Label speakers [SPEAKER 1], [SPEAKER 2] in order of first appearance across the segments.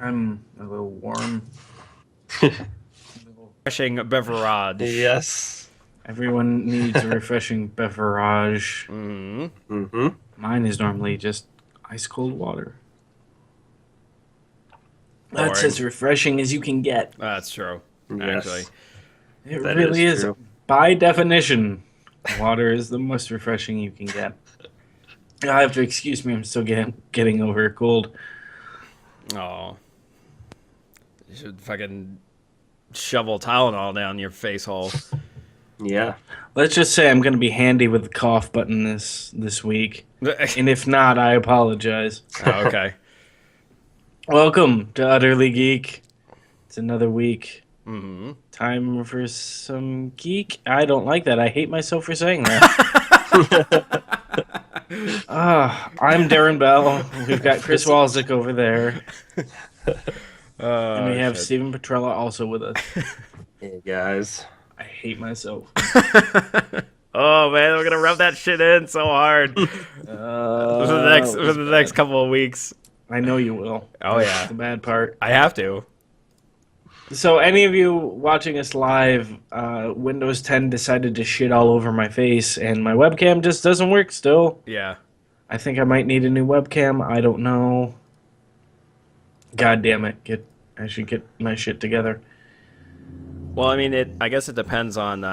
[SPEAKER 1] I'm a little warm.
[SPEAKER 2] Refreshing beverage.
[SPEAKER 3] Yes.
[SPEAKER 1] Everyone needs a refreshing beverage.
[SPEAKER 2] Mm-hmm.
[SPEAKER 3] Mm-hmm.
[SPEAKER 1] Mine is normally just ice cold water. That's
[SPEAKER 2] Boring.
[SPEAKER 1] as refreshing as you can get.
[SPEAKER 2] That's true. Actually.
[SPEAKER 3] Yes.
[SPEAKER 1] It
[SPEAKER 3] That is
[SPEAKER 1] really is.
[SPEAKER 3] true.
[SPEAKER 1] By definition, water is the most refreshing you can get. I have to excuse me. I'm still getting over a cold.
[SPEAKER 2] Oh. You should fucking shovel Tylenol down your face hole.
[SPEAKER 3] Yeah.
[SPEAKER 1] Let's just say I'm going to be handy with the cough button this week, and if not, I apologize.
[SPEAKER 2] Oh, okay.
[SPEAKER 1] Welcome to Utterly Geek. It's another week.
[SPEAKER 2] Mm-hmm.
[SPEAKER 1] Time for some geek. I don't like that. I hate myself for saying that. I'm Darren Bell. We've got Chris Walzik over there, and we have
[SPEAKER 2] Shit.
[SPEAKER 1] Stephen Petrella also with us.
[SPEAKER 3] Hey guys.
[SPEAKER 1] I hate myself.
[SPEAKER 2] Oh man, we're gonna rub that shit in so hard for the next couple of weeks.
[SPEAKER 1] I know you will.
[SPEAKER 2] Oh,
[SPEAKER 1] That's
[SPEAKER 2] yeah.
[SPEAKER 1] the bad part.
[SPEAKER 2] I have to.
[SPEAKER 1] So, any of you watching us live, Windows 10 decided to shit all over my face, and my webcam just doesn't work still.
[SPEAKER 2] Yeah.
[SPEAKER 1] I think I might need a new webcam. I don't know. God damn it! I should get my shit together.
[SPEAKER 2] Well, I mean, I guess it depends on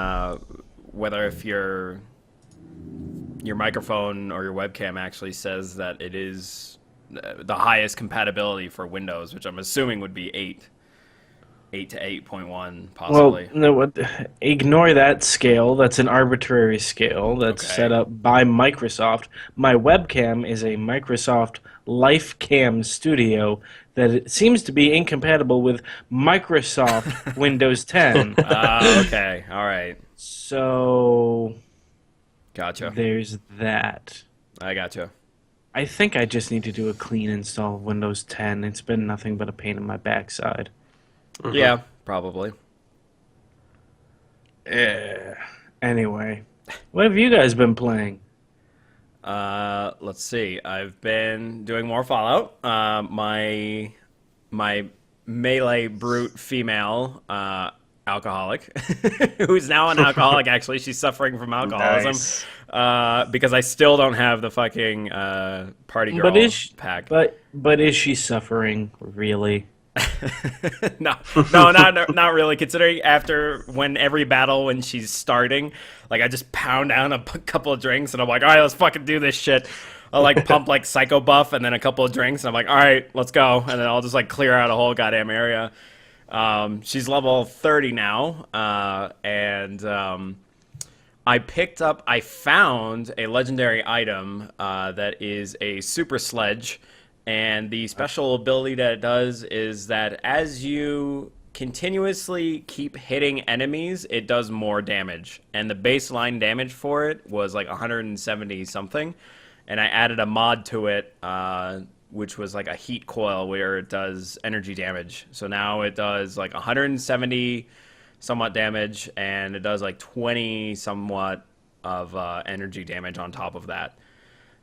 [SPEAKER 2] whether if your microphone or your webcam actually says that it is the highest compatibility for Windows, which I'm assuming would be 8 to 8.1 possibly.
[SPEAKER 1] Well, no, ignore that scale. That's an arbitrary scale that's
[SPEAKER 2] Okay.
[SPEAKER 1] set up by Microsoft. My webcam is a Microsoft LifeCam Studio that it seems to be incompatible with Microsoft Windows 10.
[SPEAKER 2] Okay. All right.
[SPEAKER 1] So
[SPEAKER 2] Gotcha.
[SPEAKER 1] there's that.
[SPEAKER 2] I gotcha.
[SPEAKER 1] I think I just need to do a clean install of Windows 10. It's been nothing but a pain in my backside.
[SPEAKER 2] Yeah, probably.
[SPEAKER 1] Anyway, what have you guys been playing?
[SPEAKER 2] Let's see. I've been doing more Fallout. My melee brute female alcoholic, who's now an alcoholic. Actually, she's suffering from alcoholism.
[SPEAKER 3] Nice.
[SPEAKER 2] Because I still don't have the fucking party girl pack.
[SPEAKER 1] But is she suffering really?
[SPEAKER 2] No, not really. Considering when every battle when she's starting, like I just pound down a couple of drinks and I'm like, all right, let's fucking do this shit. I'll like pump like psycho buff and then a couple of drinks and I'm like, all right, let's go. And then I'll just like clear out a whole goddamn area. She's level 30 now, and I found a legendary item that is a super sledge. And the special ability that it does is that as you continuously keep hitting enemies, it does more damage. And the baseline damage for it was like 170 something. And I added a mod to it, which was like a heat coil where it does energy damage. So now it does like 170 somewhat damage, and it does like 20 somewhat of energy damage on top of that.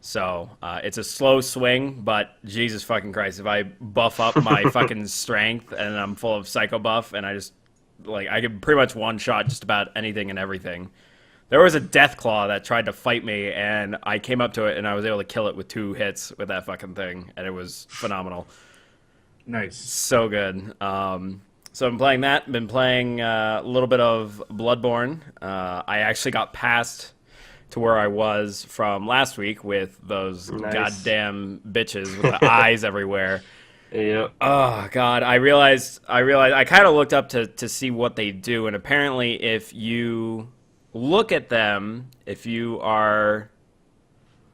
[SPEAKER 2] So it's a slow swing, but Jesus fucking Christ, if I buff up my fucking strength and I'm full of psycho buff and I just like I can pretty much one shot just about anything and everything. There was a death claw that tried to fight me and I came up to it and I was able to kill it with 2 hits with that fucking thing and it was phenomenal.
[SPEAKER 1] Nice.
[SPEAKER 2] So good. So I'm playing that. Been playing a little bit of Bloodborne. I actually got past to where I was from last week with those
[SPEAKER 3] Nice.
[SPEAKER 2] goddamn bitches with the eyes everywhere.
[SPEAKER 3] Yep.
[SPEAKER 2] Oh God, I realized I kind of looked up to see what they do, and apparently if you look at them, if you are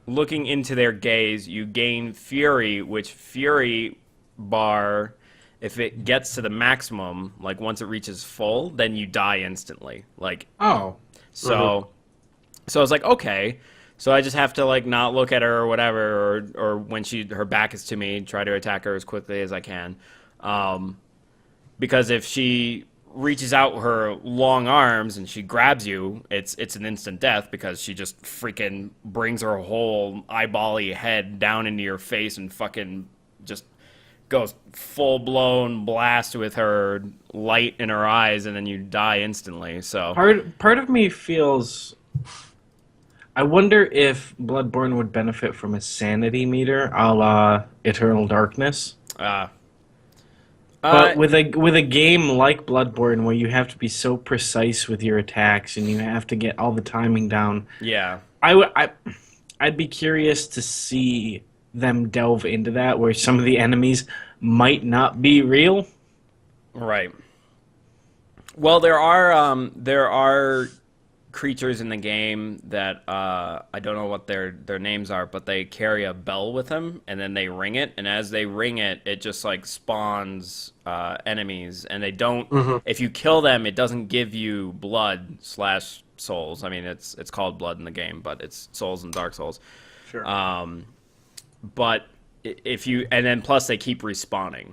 [SPEAKER 2] looking into their gaze, you gain fury, which fury bar, if it gets to the maximum, like once it reaches full, then you die instantly. Like
[SPEAKER 1] Oh.
[SPEAKER 2] so. So I was like, okay. So I just have to like not look at her or whatever, or when her back is to me, try to attack her as quickly as I can, because if she reaches out her long arms and she grabs you, it's an instant death because she just freaking brings her whole eyeball-y head down into your face and fucking just goes full-blown blast with her light in her eyes, and then you die instantly. So
[SPEAKER 1] Part of me feels. I wonder if Bloodborne would benefit from a sanity meter, a la Eternal Darkness.
[SPEAKER 2] uh,
[SPEAKER 1] But with a game like Bloodborne, where you have to be so precise with your attacks and you have to get all the timing down,
[SPEAKER 2] yeah.
[SPEAKER 1] I'd be curious to see them delve into that, where some of the enemies might not be real.
[SPEAKER 2] Right. Well, there are creatures in the game that I don't know what their names are, but they carry a bell with them, and then they ring it, and as they ring it, it just like spawns enemies, and they don't. If you kill them, it doesn't give you blood slash souls. I mean, it's called blood in the game, but it's souls in Dark Souls.
[SPEAKER 3] Sure.
[SPEAKER 2] But if you, and then plus they keep respawning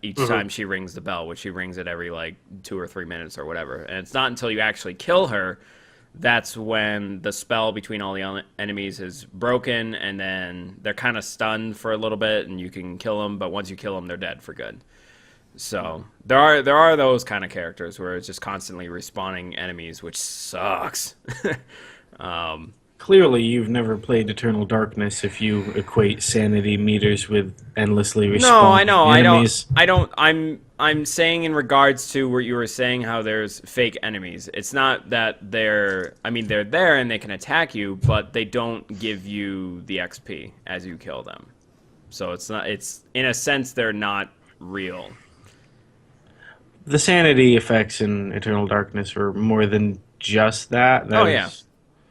[SPEAKER 2] each time she rings the bell, which she rings it every like 2 or 3 minutes or whatever. And it's not until you actually kill her that's when the spell between all the enemies is broken, and then they're kind of stunned for a little bit, and you can kill them. But once you kill them, they're dead for good. So there are those kind of characters where it's just constantly respawning enemies, which sucks.
[SPEAKER 1] Clearly, you've never played Eternal Darkness if you equate sanity meters with endlessly respawning
[SPEAKER 2] No, I know.
[SPEAKER 1] enemies.
[SPEAKER 2] I don't. I'm saying in regards to where you were saying how there's fake enemies. It's not that they're. I mean, they're there and they can attack you, but they don't give you the XP as you kill them. So it's not. It's in a sense they're not real.
[SPEAKER 1] The sanity effects in Eternal Darkness were more than just that.
[SPEAKER 2] Oh, yeah.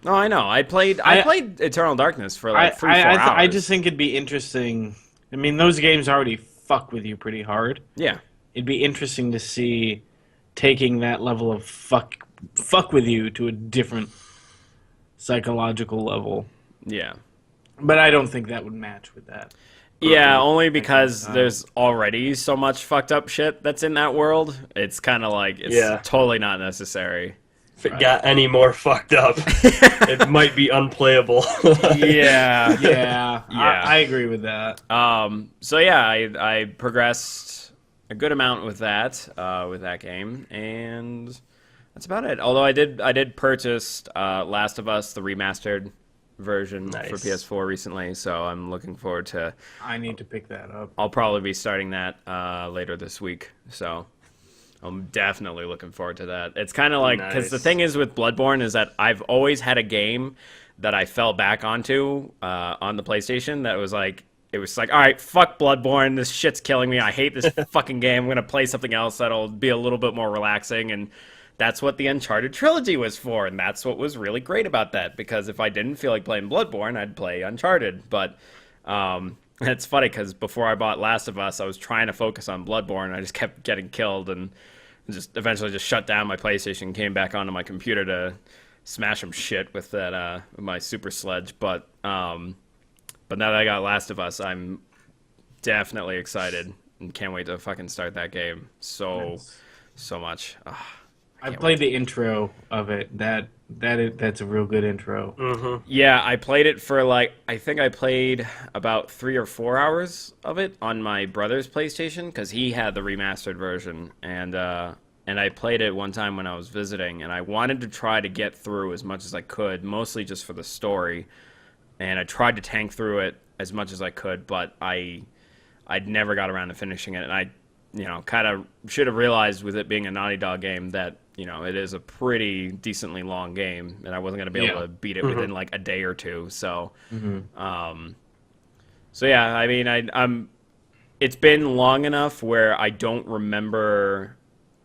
[SPEAKER 2] Oh, I know. I played Eternal Darkness for like 3-4 hours.
[SPEAKER 1] I just think it'd be interesting. I mean, those games already fuck with you pretty hard.
[SPEAKER 2] Yeah.
[SPEAKER 1] It'd be interesting to see taking that level of fuck with you to a different psychological level.
[SPEAKER 2] Yeah.
[SPEAKER 1] But I don't think that would match with that.
[SPEAKER 2] Yeah, only because there's already so much fucked up shit that's in that world. It's kind of like, it's totally not necessary.
[SPEAKER 3] If it got any more fucked up, it might be unplayable.
[SPEAKER 2] Yeah.
[SPEAKER 1] Yeah, I agree with that.
[SPEAKER 2] So yeah, I progressed a good amount with that game, and that's about it. Although I did purchase Last of Us, the remastered version for PS4 recently, so I'm looking forward to.
[SPEAKER 1] I need to pick that up.
[SPEAKER 2] I'll probably be starting that later this week, so I'm definitely looking forward to that. It's kind of like, because the thing is with Bloodborne is that I've always had a game that I fell back onto on the PlayStation that was like, it was like, all right, fuck Bloodborne, this shit's killing me, I hate this fucking game, I'm gonna play something else that'll be a little bit more relaxing. And that's what the Uncharted trilogy was for, and that's what was really great about that, because if I didn't feel like playing Bloodborne, I'd play Uncharted. But it's funny, because before I bought Last of Us, I was trying to focus on Bloodborne, I just kept getting killed, and just eventually just shut down my PlayStation, came back onto my computer to smash some shit with that my super sledge. But now that I got Last of Us, I'm definitely excited and can't wait to fucking start that game so much.
[SPEAKER 1] I played the intro of it. That's a real good intro.
[SPEAKER 3] Mm-hmm.
[SPEAKER 2] Yeah, I played it for like, I think I played about 3 or 4 hours of it on my brother's PlayStation, because he had the remastered version, and I played it one time when I was visiting, and I wanted to try to get through as much as I could, mostly just for the story, and I tried to tank through it as much as I could, but I'd never got around to finishing it, and I kind of should have realized with it being a Naughty Dog game that, it is a pretty decently long game, and I wasn't going to be able to beat it within like a day or two. So, so yeah, I mean, it's been long enough where I don't remember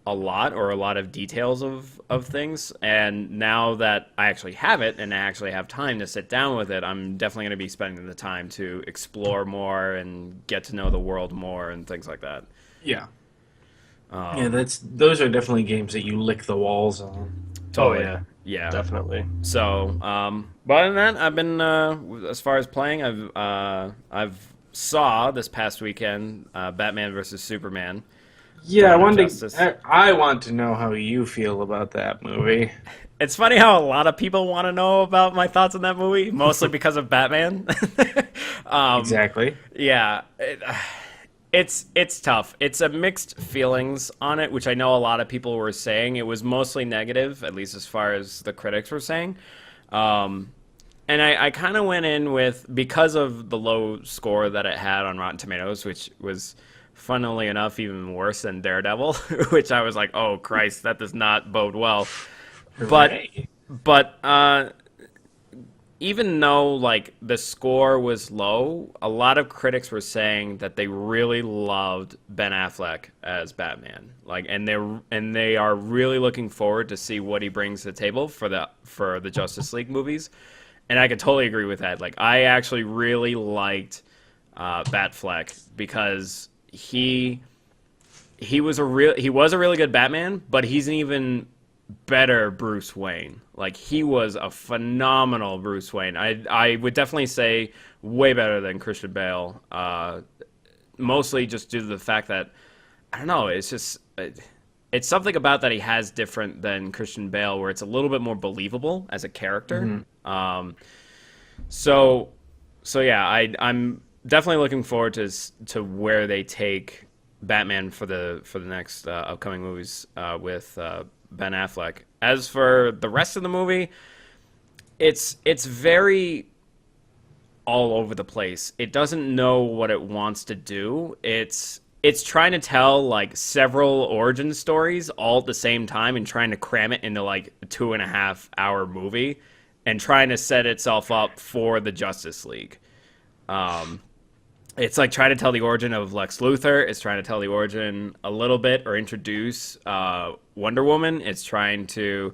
[SPEAKER 2] a lot of details of things. And now that I actually have it and I actually have time to sit down with it, I'm definitely going to be spending the time to explore more and get to know the world more and things like that.
[SPEAKER 1] Yeah. Those are definitely games that you lick the walls on.
[SPEAKER 2] Totally.
[SPEAKER 3] Oh,
[SPEAKER 2] yeah,
[SPEAKER 3] definitely.
[SPEAKER 2] So, but other than that, I've been as far as playing, I've saw this past weekend Batman versus Superman.
[SPEAKER 1] Yeah, I want to know how you feel about that movie.
[SPEAKER 2] It's funny how a lot of people want to know about my thoughts on that movie, mostly because of Batman.
[SPEAKER 1] Exactly.
[SPEAKER 2] Yeah. it's tough. It's a mixed feelings on it, which I know a lot of people were saying. It was mostly negative, at least as far as the critics were saying. And I kind of went in with, because of the low score that it had on Rotten Tomatoes, which was, funnily enough, even worse than Daredevil, which I was like, oh Christ, that does not bode well. But
[SPEAKER 1] Right.
[SPEAKER 2] but even though like the score was low, a lot of critics were saying that they really loved Ben Affleck as Batman. Like, and they are really looking forward to see what he brings to the table for the Justice League movies. And I could totally agree with that. Like, I actually really liked Batfleck because he was a really good Batman, but he's an even better Bruce Wayne. Like, he was a phenomenal Bruce Wayne. I would definitely say way better than Christian Bale. Mostly just due to the fact that, I don't know, it's just it's something about that he has different than Christian Bale, where it's a little bit more believable as a character. So yeah, I'm definitely looking forward to where they take Batman for the next upcoming movies with Ben Affleck. As for the rest of the movie, it's very all over the place. It doesn't know what it wants to do. It's trying to tell like several origin stories all at the same time and trying to cram it into like a 2.5 hour movie and trying to set itself up for the Justice League. It's like trying to tell the origin of Lex Luthor. It's trying to tell the origin a little bit or introduce Wonder Woman. It's trying to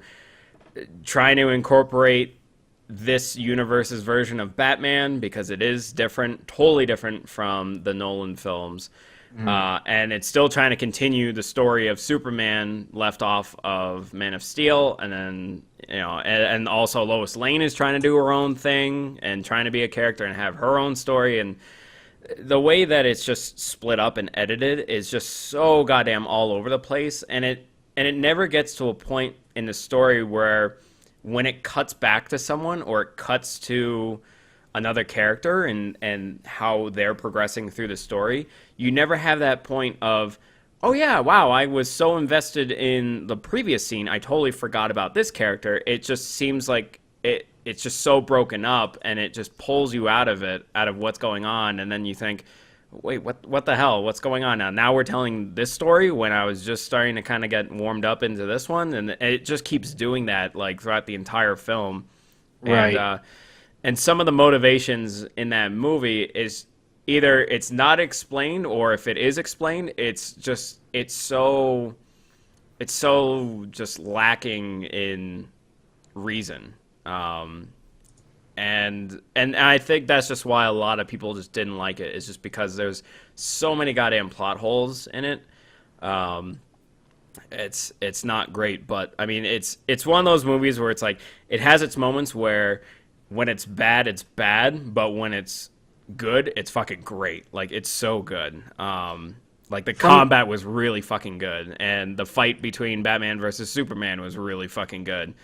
[SPEAKER 2] incorporate this universe's version of Batman because it is different, totally different from the Nolan films. And it's still trying to continue the story of Superman left off of Man of Steel, and then and also Lois Lane is trying to do her own thing and trying to be a character and have her own story. And the way that it's just split up and edited is just so goddamn all over the place, and it never gets to a point in the story where when it cuts back to someone or it cuts to another character and how they're progressing through the story, you never have that point of, oh yeah, wow, I was so invested in the previous scene, I totally forgot about this character. It just seems like it's just so broken up, and it just pulls you out of what's going on, and then you think, wait, what the hell? What's going on now? Now we're telling this story when I was just starting to kind of get warmed up into this one, and it just keeps doing that like throughout the entire film.
[SPEAKER 1] Right.
[SPEAKER 2] And some of the motivations in that movie is either it's not explained, or if it is explained, it's so just lacking in reason. And I think that's just why a lot of people just didn't like it. It's just because there's so many goddamn plot holes in it. It's not great, but I mean it's one of those movies where it's like it has its moments where when it's bad, but when it's good, it's fucking great. Like, it's so good. Like, the combat was really fucking good, and the fight between Batman versus Superman was really fucking good.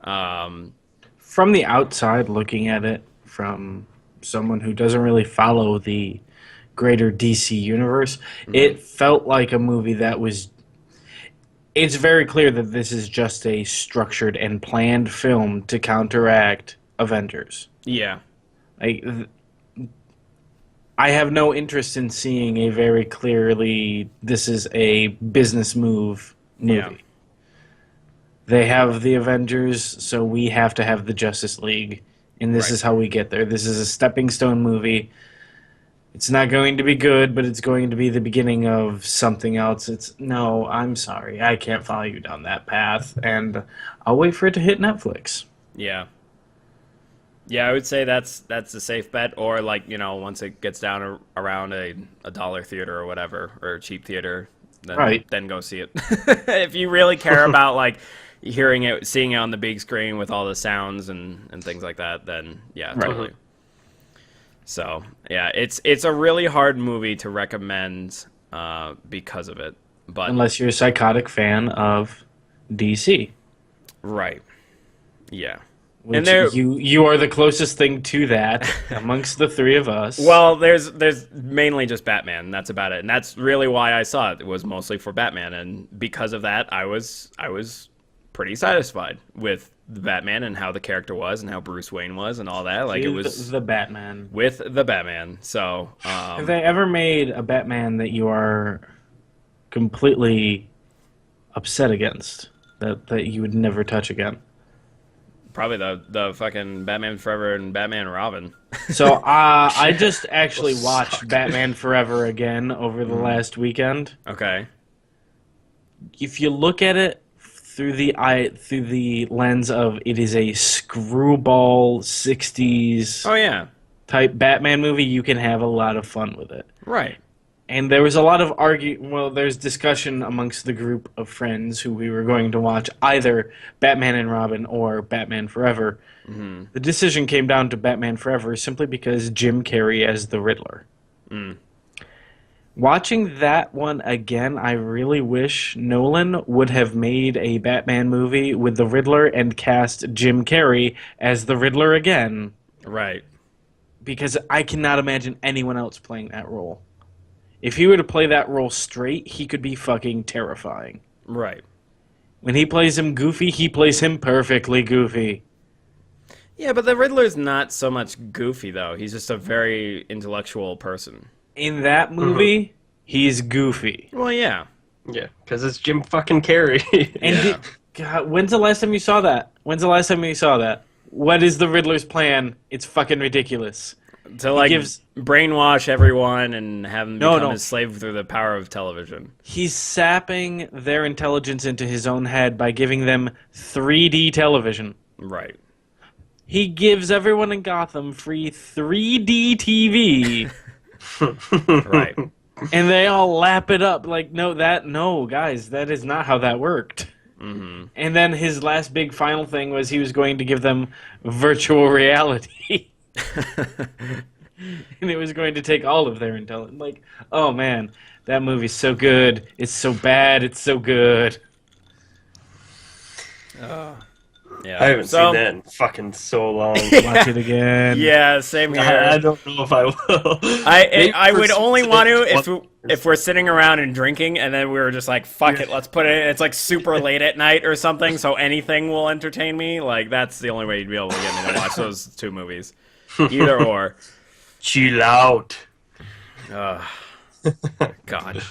[SPEAKER 1] From the outside looking at it, from someone who doesn't really follow the greater DC universe, it felt like a movie that was. It's very clear that this is just a structured and planned film to counteract Avengers.
[SPEAKER 2] Yeah.
[SPEAKER 1] Like, I have no interest in seeing a very clearly this is a business move movie.
[SPEAKER 2] Yeah.
[SPEAKER 1] They have the Avengers, so we have to have the Justice League, and this
[SPEAKER 2] Right.
[SPEAKER 1] is how we get there. This is a stepping stone movie. It's not going to be good, but it's going to be the beginning of something else. No, I'm sorry. I can't follow you down that path, and I'll wait for it to hit Netflix.
[SPEAKER 2] Yeah. Yeah, I would say that's a safe bet, or like, once it gets down around a dollar theater or whatever, or a cheap theater, then go see it. If you really care about like seeing it on the big screen with all the sounds and things like that, then yeah, totally. So yeah, it's a really hard movie to recommend because of it, but
[SPEAKER 1] Unless you're a psychotic fan of DC.
[SPEAKER 2] right, yeah.
[SPEAKER 1] which
[SPEAKER 2] there-
[SPEAKER 1] you are the closest thing to that amongst the three of us.
[SPEAKER 2] Well, there's mainly just Batman. That's about it, and that's really why I saw it. It was mostly for Batman, and because of that, I was pretty satisfied with the Batman and how the character was and how Bruce Wayne was and all that. Like, it was
[SPEAKER 1] the Batman.
[SPEAKER 2] with the Batman. So,
[SPEAKER 1] Have they ever made a Batman that you are completely upset against, that you would never touch again?
[SPEAKER 2] probably the fucking Batman Forever and Batman and Robin.
[SPEAKER 1] So I just actually
[SPEAKER 3] Those
[SPEAKER 1] watched
[SPEAKER 3] suck.
[SPEAKER 1] Batman Forever again over the last weekend.
[SPEAKER 2] Okay.
[SPEAKER 1] If you look at it through the lens of it is a screwball 60s
[SPEAKER 2] Oh yeah.
[SPEAKER 1] type Batman movie, you can have a lot of fun with it.
[SPEAKER 2] Right.
[SPEAKER 1] And there was a lot of there's discussion amongst the group of friends who we were going to watch either Batman and Robin or Batman Forever.
[SPEAKER 2] Mm-hmm.
[SPEAKER 1] The decision came down to Batman Forever simply because Jim Carrey as the Riddler. Watching that one again, I really wish Nolan would have made a Batman movie with the Riddler and cast Jim Carrey as the Riddler again,
[SPEAKER 2] Right.
[SPEAKER 1] because I cannot imagine anyone else playing that role. If he were to play that role straight, he could be fucking terrifying.
[SPEAKER 2] Right.
[SPEAKER 1] When he plays him goofy, he plays him perfectly goofy.
[SPEAKER 2] Yeah, but the Riddler's not so much goofy though. He's just a very intellectual person.
[SPEAKER 1] In that movie, he's goofy.
[SPEAKER 2] Well, yeah.
[SPEAKER 3] Yeah, because it's Jim fucking Carrey.
[SPEAKER 1] And God, when's the last time you saw that? What is the Riddler's plan? It's fucking ridiculous.
[SPEAKER 2] To like
[SPEAKER 1] gives-
[SPEAKER 2] brainwash everyone and have them become
[SPEAKER 1] No.
[SPEAKER 2] his slave through the power of television.
[SPEAKER 1] He's sapping their intelligence into his own head by giving them 3D television.
[SPEAKER 2] Right.
[SPEAKER 1] He gives everyone in Gotham free 3D TV,
[SPEAKER 2] Right.
[SPEAKER 1] and they all lap it up like, no, guys, that is not how that worked.
[SPEAKER 2] Mm-hmm.
[SPEAKER 1] And then his last big final thing was he was going to give them virtual reality. And it was going to take all of their intelligence. Like, oh man, that movie's so good. It's so bad. It's so good.
[SPEAKER 2] Yeah.
[SPEAKER 3] I haven't
[SPEAKER 2] So,
[SPEAKER 3] seen that in fucking so long.
[SPEAKER 1] Watch it again.
[SPEAKER 2] Yeah, same here.
[SPEAKER 3] I don't know if I will.
[SPEAKER 2] I would
[SPEAKER 3] Maybe
[SPEAKER 2] only
[SPEAKER 3] for
[SPEAKER 2] want to
[SPEAKER 3] one-
[SPEAKER 2] if we're sitting around and drinking and then we were just like, fuck it, let's put it in. It's like super late at night or something, so anything will entertain me. Like, that's the only way you'd be able to get me to watch those two movies. Either or.
[SPEAKER 3] Chill out.
[SPEAKER 2] God.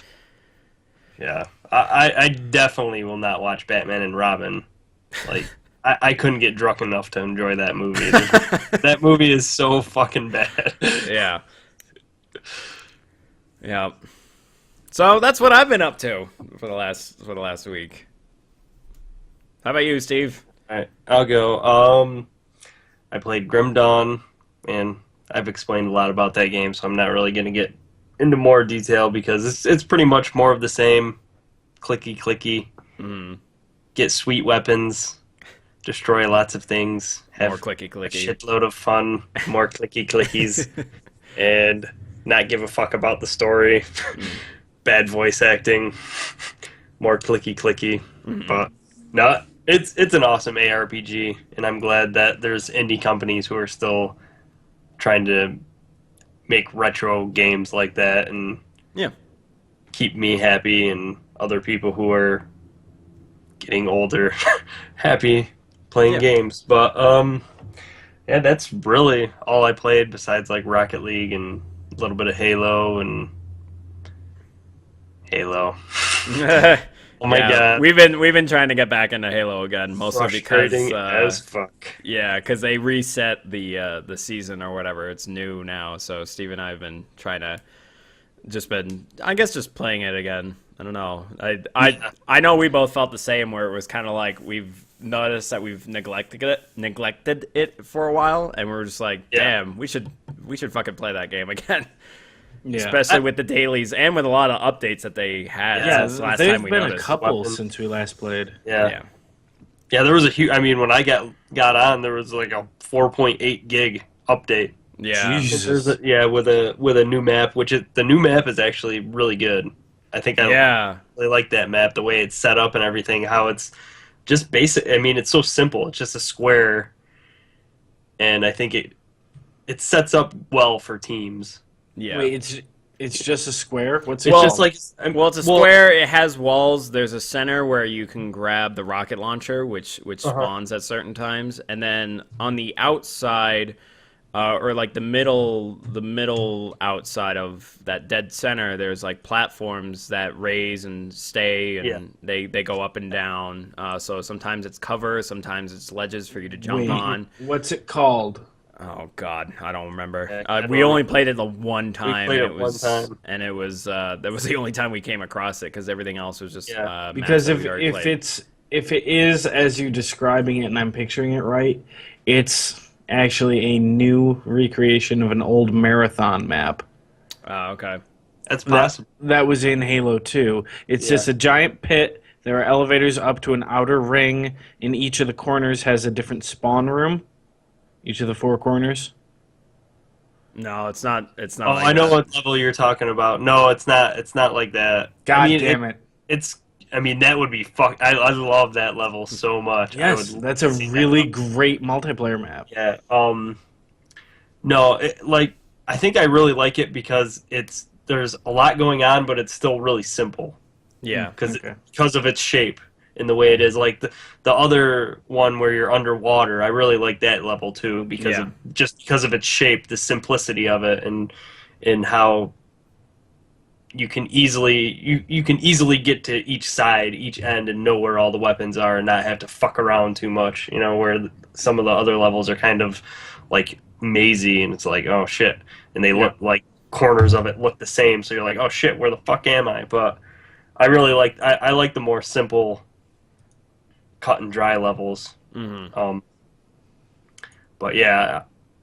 [SPEAKER 3] Yeah, I definitely will not watch Batman and Robin. Like, I couldn't get drunk enough to enjoy that movie. That movie is so fucking bad.
[SPEAKER 2] Yeah. Yeah. So that's what I've been up to for the last week. How about you, Steve?
[SPEAKER 3] All right, I'll go. I played Grim Dawn, and I've explained a lot about that game, so I'm not really going to get into more detail because it's pretty much more of the same. Clicky. Get sweet weapons, destroy lots of things, have
[SPEAKER 2] More clicky
[SPEAKER 3] a
[SPEAKER 2] clicky.
[SPEAKER 3] shitload of fun, more clickies, and not give a fuck about the story. Bad voice acting, more clicky. But no, it's an awesome ARPG, and I'm glad that there's indie companies who are still trying to make retro games like that and
[SPEAKER 2] Yeah.
[SPEAKER 3] keep me happy and other people who are getting older happy playing
[SPEAKER 2] Yeah.
[SPEAKER 3] games. But yeah, that's really all I played besides like Rocket League and a little bit of Halo. Oh my god.
[SPEAKER 2] we've been trying to get back into Halo again, mostly because
[SPEAKER 3] Frustrating as fuck.
[SPEAKER 2] yeah, because they reset the season or whatever. It's new now, so Steve and I have been trying to just playing it again. I don't know. I know we both felt the same, where it was kind of like we've noticed that we've neglected it for a while, and we're just like,
[SPEAKER 3] Yeah.
[SPEAKER 2] damn, we should fucking play that game again.
[SPEAKER 1] Yeah.
[SPEAKER 2] Especially with the dailies and with a lot of updates that they had
[SPEAKER 1] Yeah,
[SPEAKER 2] since last
[SPEAKER 1] there's
[SPEAKER 2] time we
[SPEAKER 1] been a
[SPEAKER 2] noticed.
[SPEAKER 1] couple
[SPEAKER 3] Weapons.
[SPEAKER 1] since we last played.
[SPEAKER 3] Yeah. There was a huge. I mean, when I got on, there was like a 4.8 gig update.
[SPEAKER 2] Yeah.
[SPEAKER 1] Jesus.
[SPEAKER 3] With a new map, the new map is actually really good. I think I
[SPEAKER 2] Yeah.
[SPEAKER 3] really like that map, the way it's set up and everything. How it's just basic. I mean, it's so simple. It's just a square, and I think it sets up well for teams.
[SPEAKER 2] Yeah.
[SPEAKER 1] Wait, it's just a square. What's it
[SPEAKER 3] It's
[SPEAKER 2] Well-
[SPEAKER 3] just
[SPEAKER 1] called?
[SPEAKER 3] like
[SPEAKER 2] Well, it's a square. It has walls. There's a center where you can grab the rocket launcher, which spawns at certain times, and then on the outside, or like the middle outside of that dead center, there's like platforms that raise and stay, and they go up and down. So sometimes it's cover, sometimes it's ledges for you to jump
[SPEAKER 1] Wait,
[SPEAKER 2] on.
[SPEAKER 1] what's it called?
[SPEAKER 2] Oh God, I don't remember.
[SPEAKER 3] Yeah, I don't
[SPEAKER 2] We only
[SPEAKER 3] know.
[SPEAKER 2] played it the one time,
[SPEAKER 3] played
[SPEAKER 2] and
[SPEAKER 3] it one time.
[SPEAKER 2] and it was that was the only time we came across it because everything else was just
[SPEAKER 3] Yeah.
[SPEAKER 1] Because
[SPEAKER 2] maps that we'd already played.
[SPEAKER 1] if it is as you describing it and I'm picturing it right, it's actually a new recreation of an old marathon map.
[SPEAKER 2] Okay.
[SPEAKER 3] that's possible.
[SPEAKER 1] That was in Halo 2. It's just a giant pit. There are elevators up to an outer ring, and each of the corners has a different spawn room. Each of the 4 corners.
[SPEAKER 2] No, it's not. It's not.
[SPEAKER 3] Oh,
[SPEAKER 2] like
[SPEAKER 3] I know
[SPEAKER 2] that.
[SPEAKER 3] what level you're talking about. No, it's not. It's not like that.
[SPEAKER 1] God
[SPEAKER 3] I mean,
[SPEAKER 1] damn it.
[SPEAKER 3] It's. I mean, that would be fuck. I love that level so much. I
[SPEAKER 1] Yes,
[SPEAKER 3] would
[SPEAKER 1] that's a
[SPEAKER 3] see that
[SPEAKER 1] really
[SPEAKER 3] level.
[SPEAKER 1] great multiplayer map.
[SPEAKER 3] Yeah. No, like I think I really like it because there's a lot going on, but it's still really simple
[SPEAKER 2] Yeah.
[SPEAKER 3] because of its shape and the way it is. Like the other one where you're underwater, I really like that level too because because of its shape, the simplicity of it, and how you can easily you can easily get to each side, each end, and know where all the weapons are, and not have to fuck around too much. You know, where some of the other levels are kind of like mazy, and it's like, oh shit, and they look like corners of it look the same, so you're like, oh shit, where the fuck am I? But I really like I like the more simple, cut and dry levels.
[SPEAKER 2] Mm-hmm.
[SPEAKER 3] But yeah,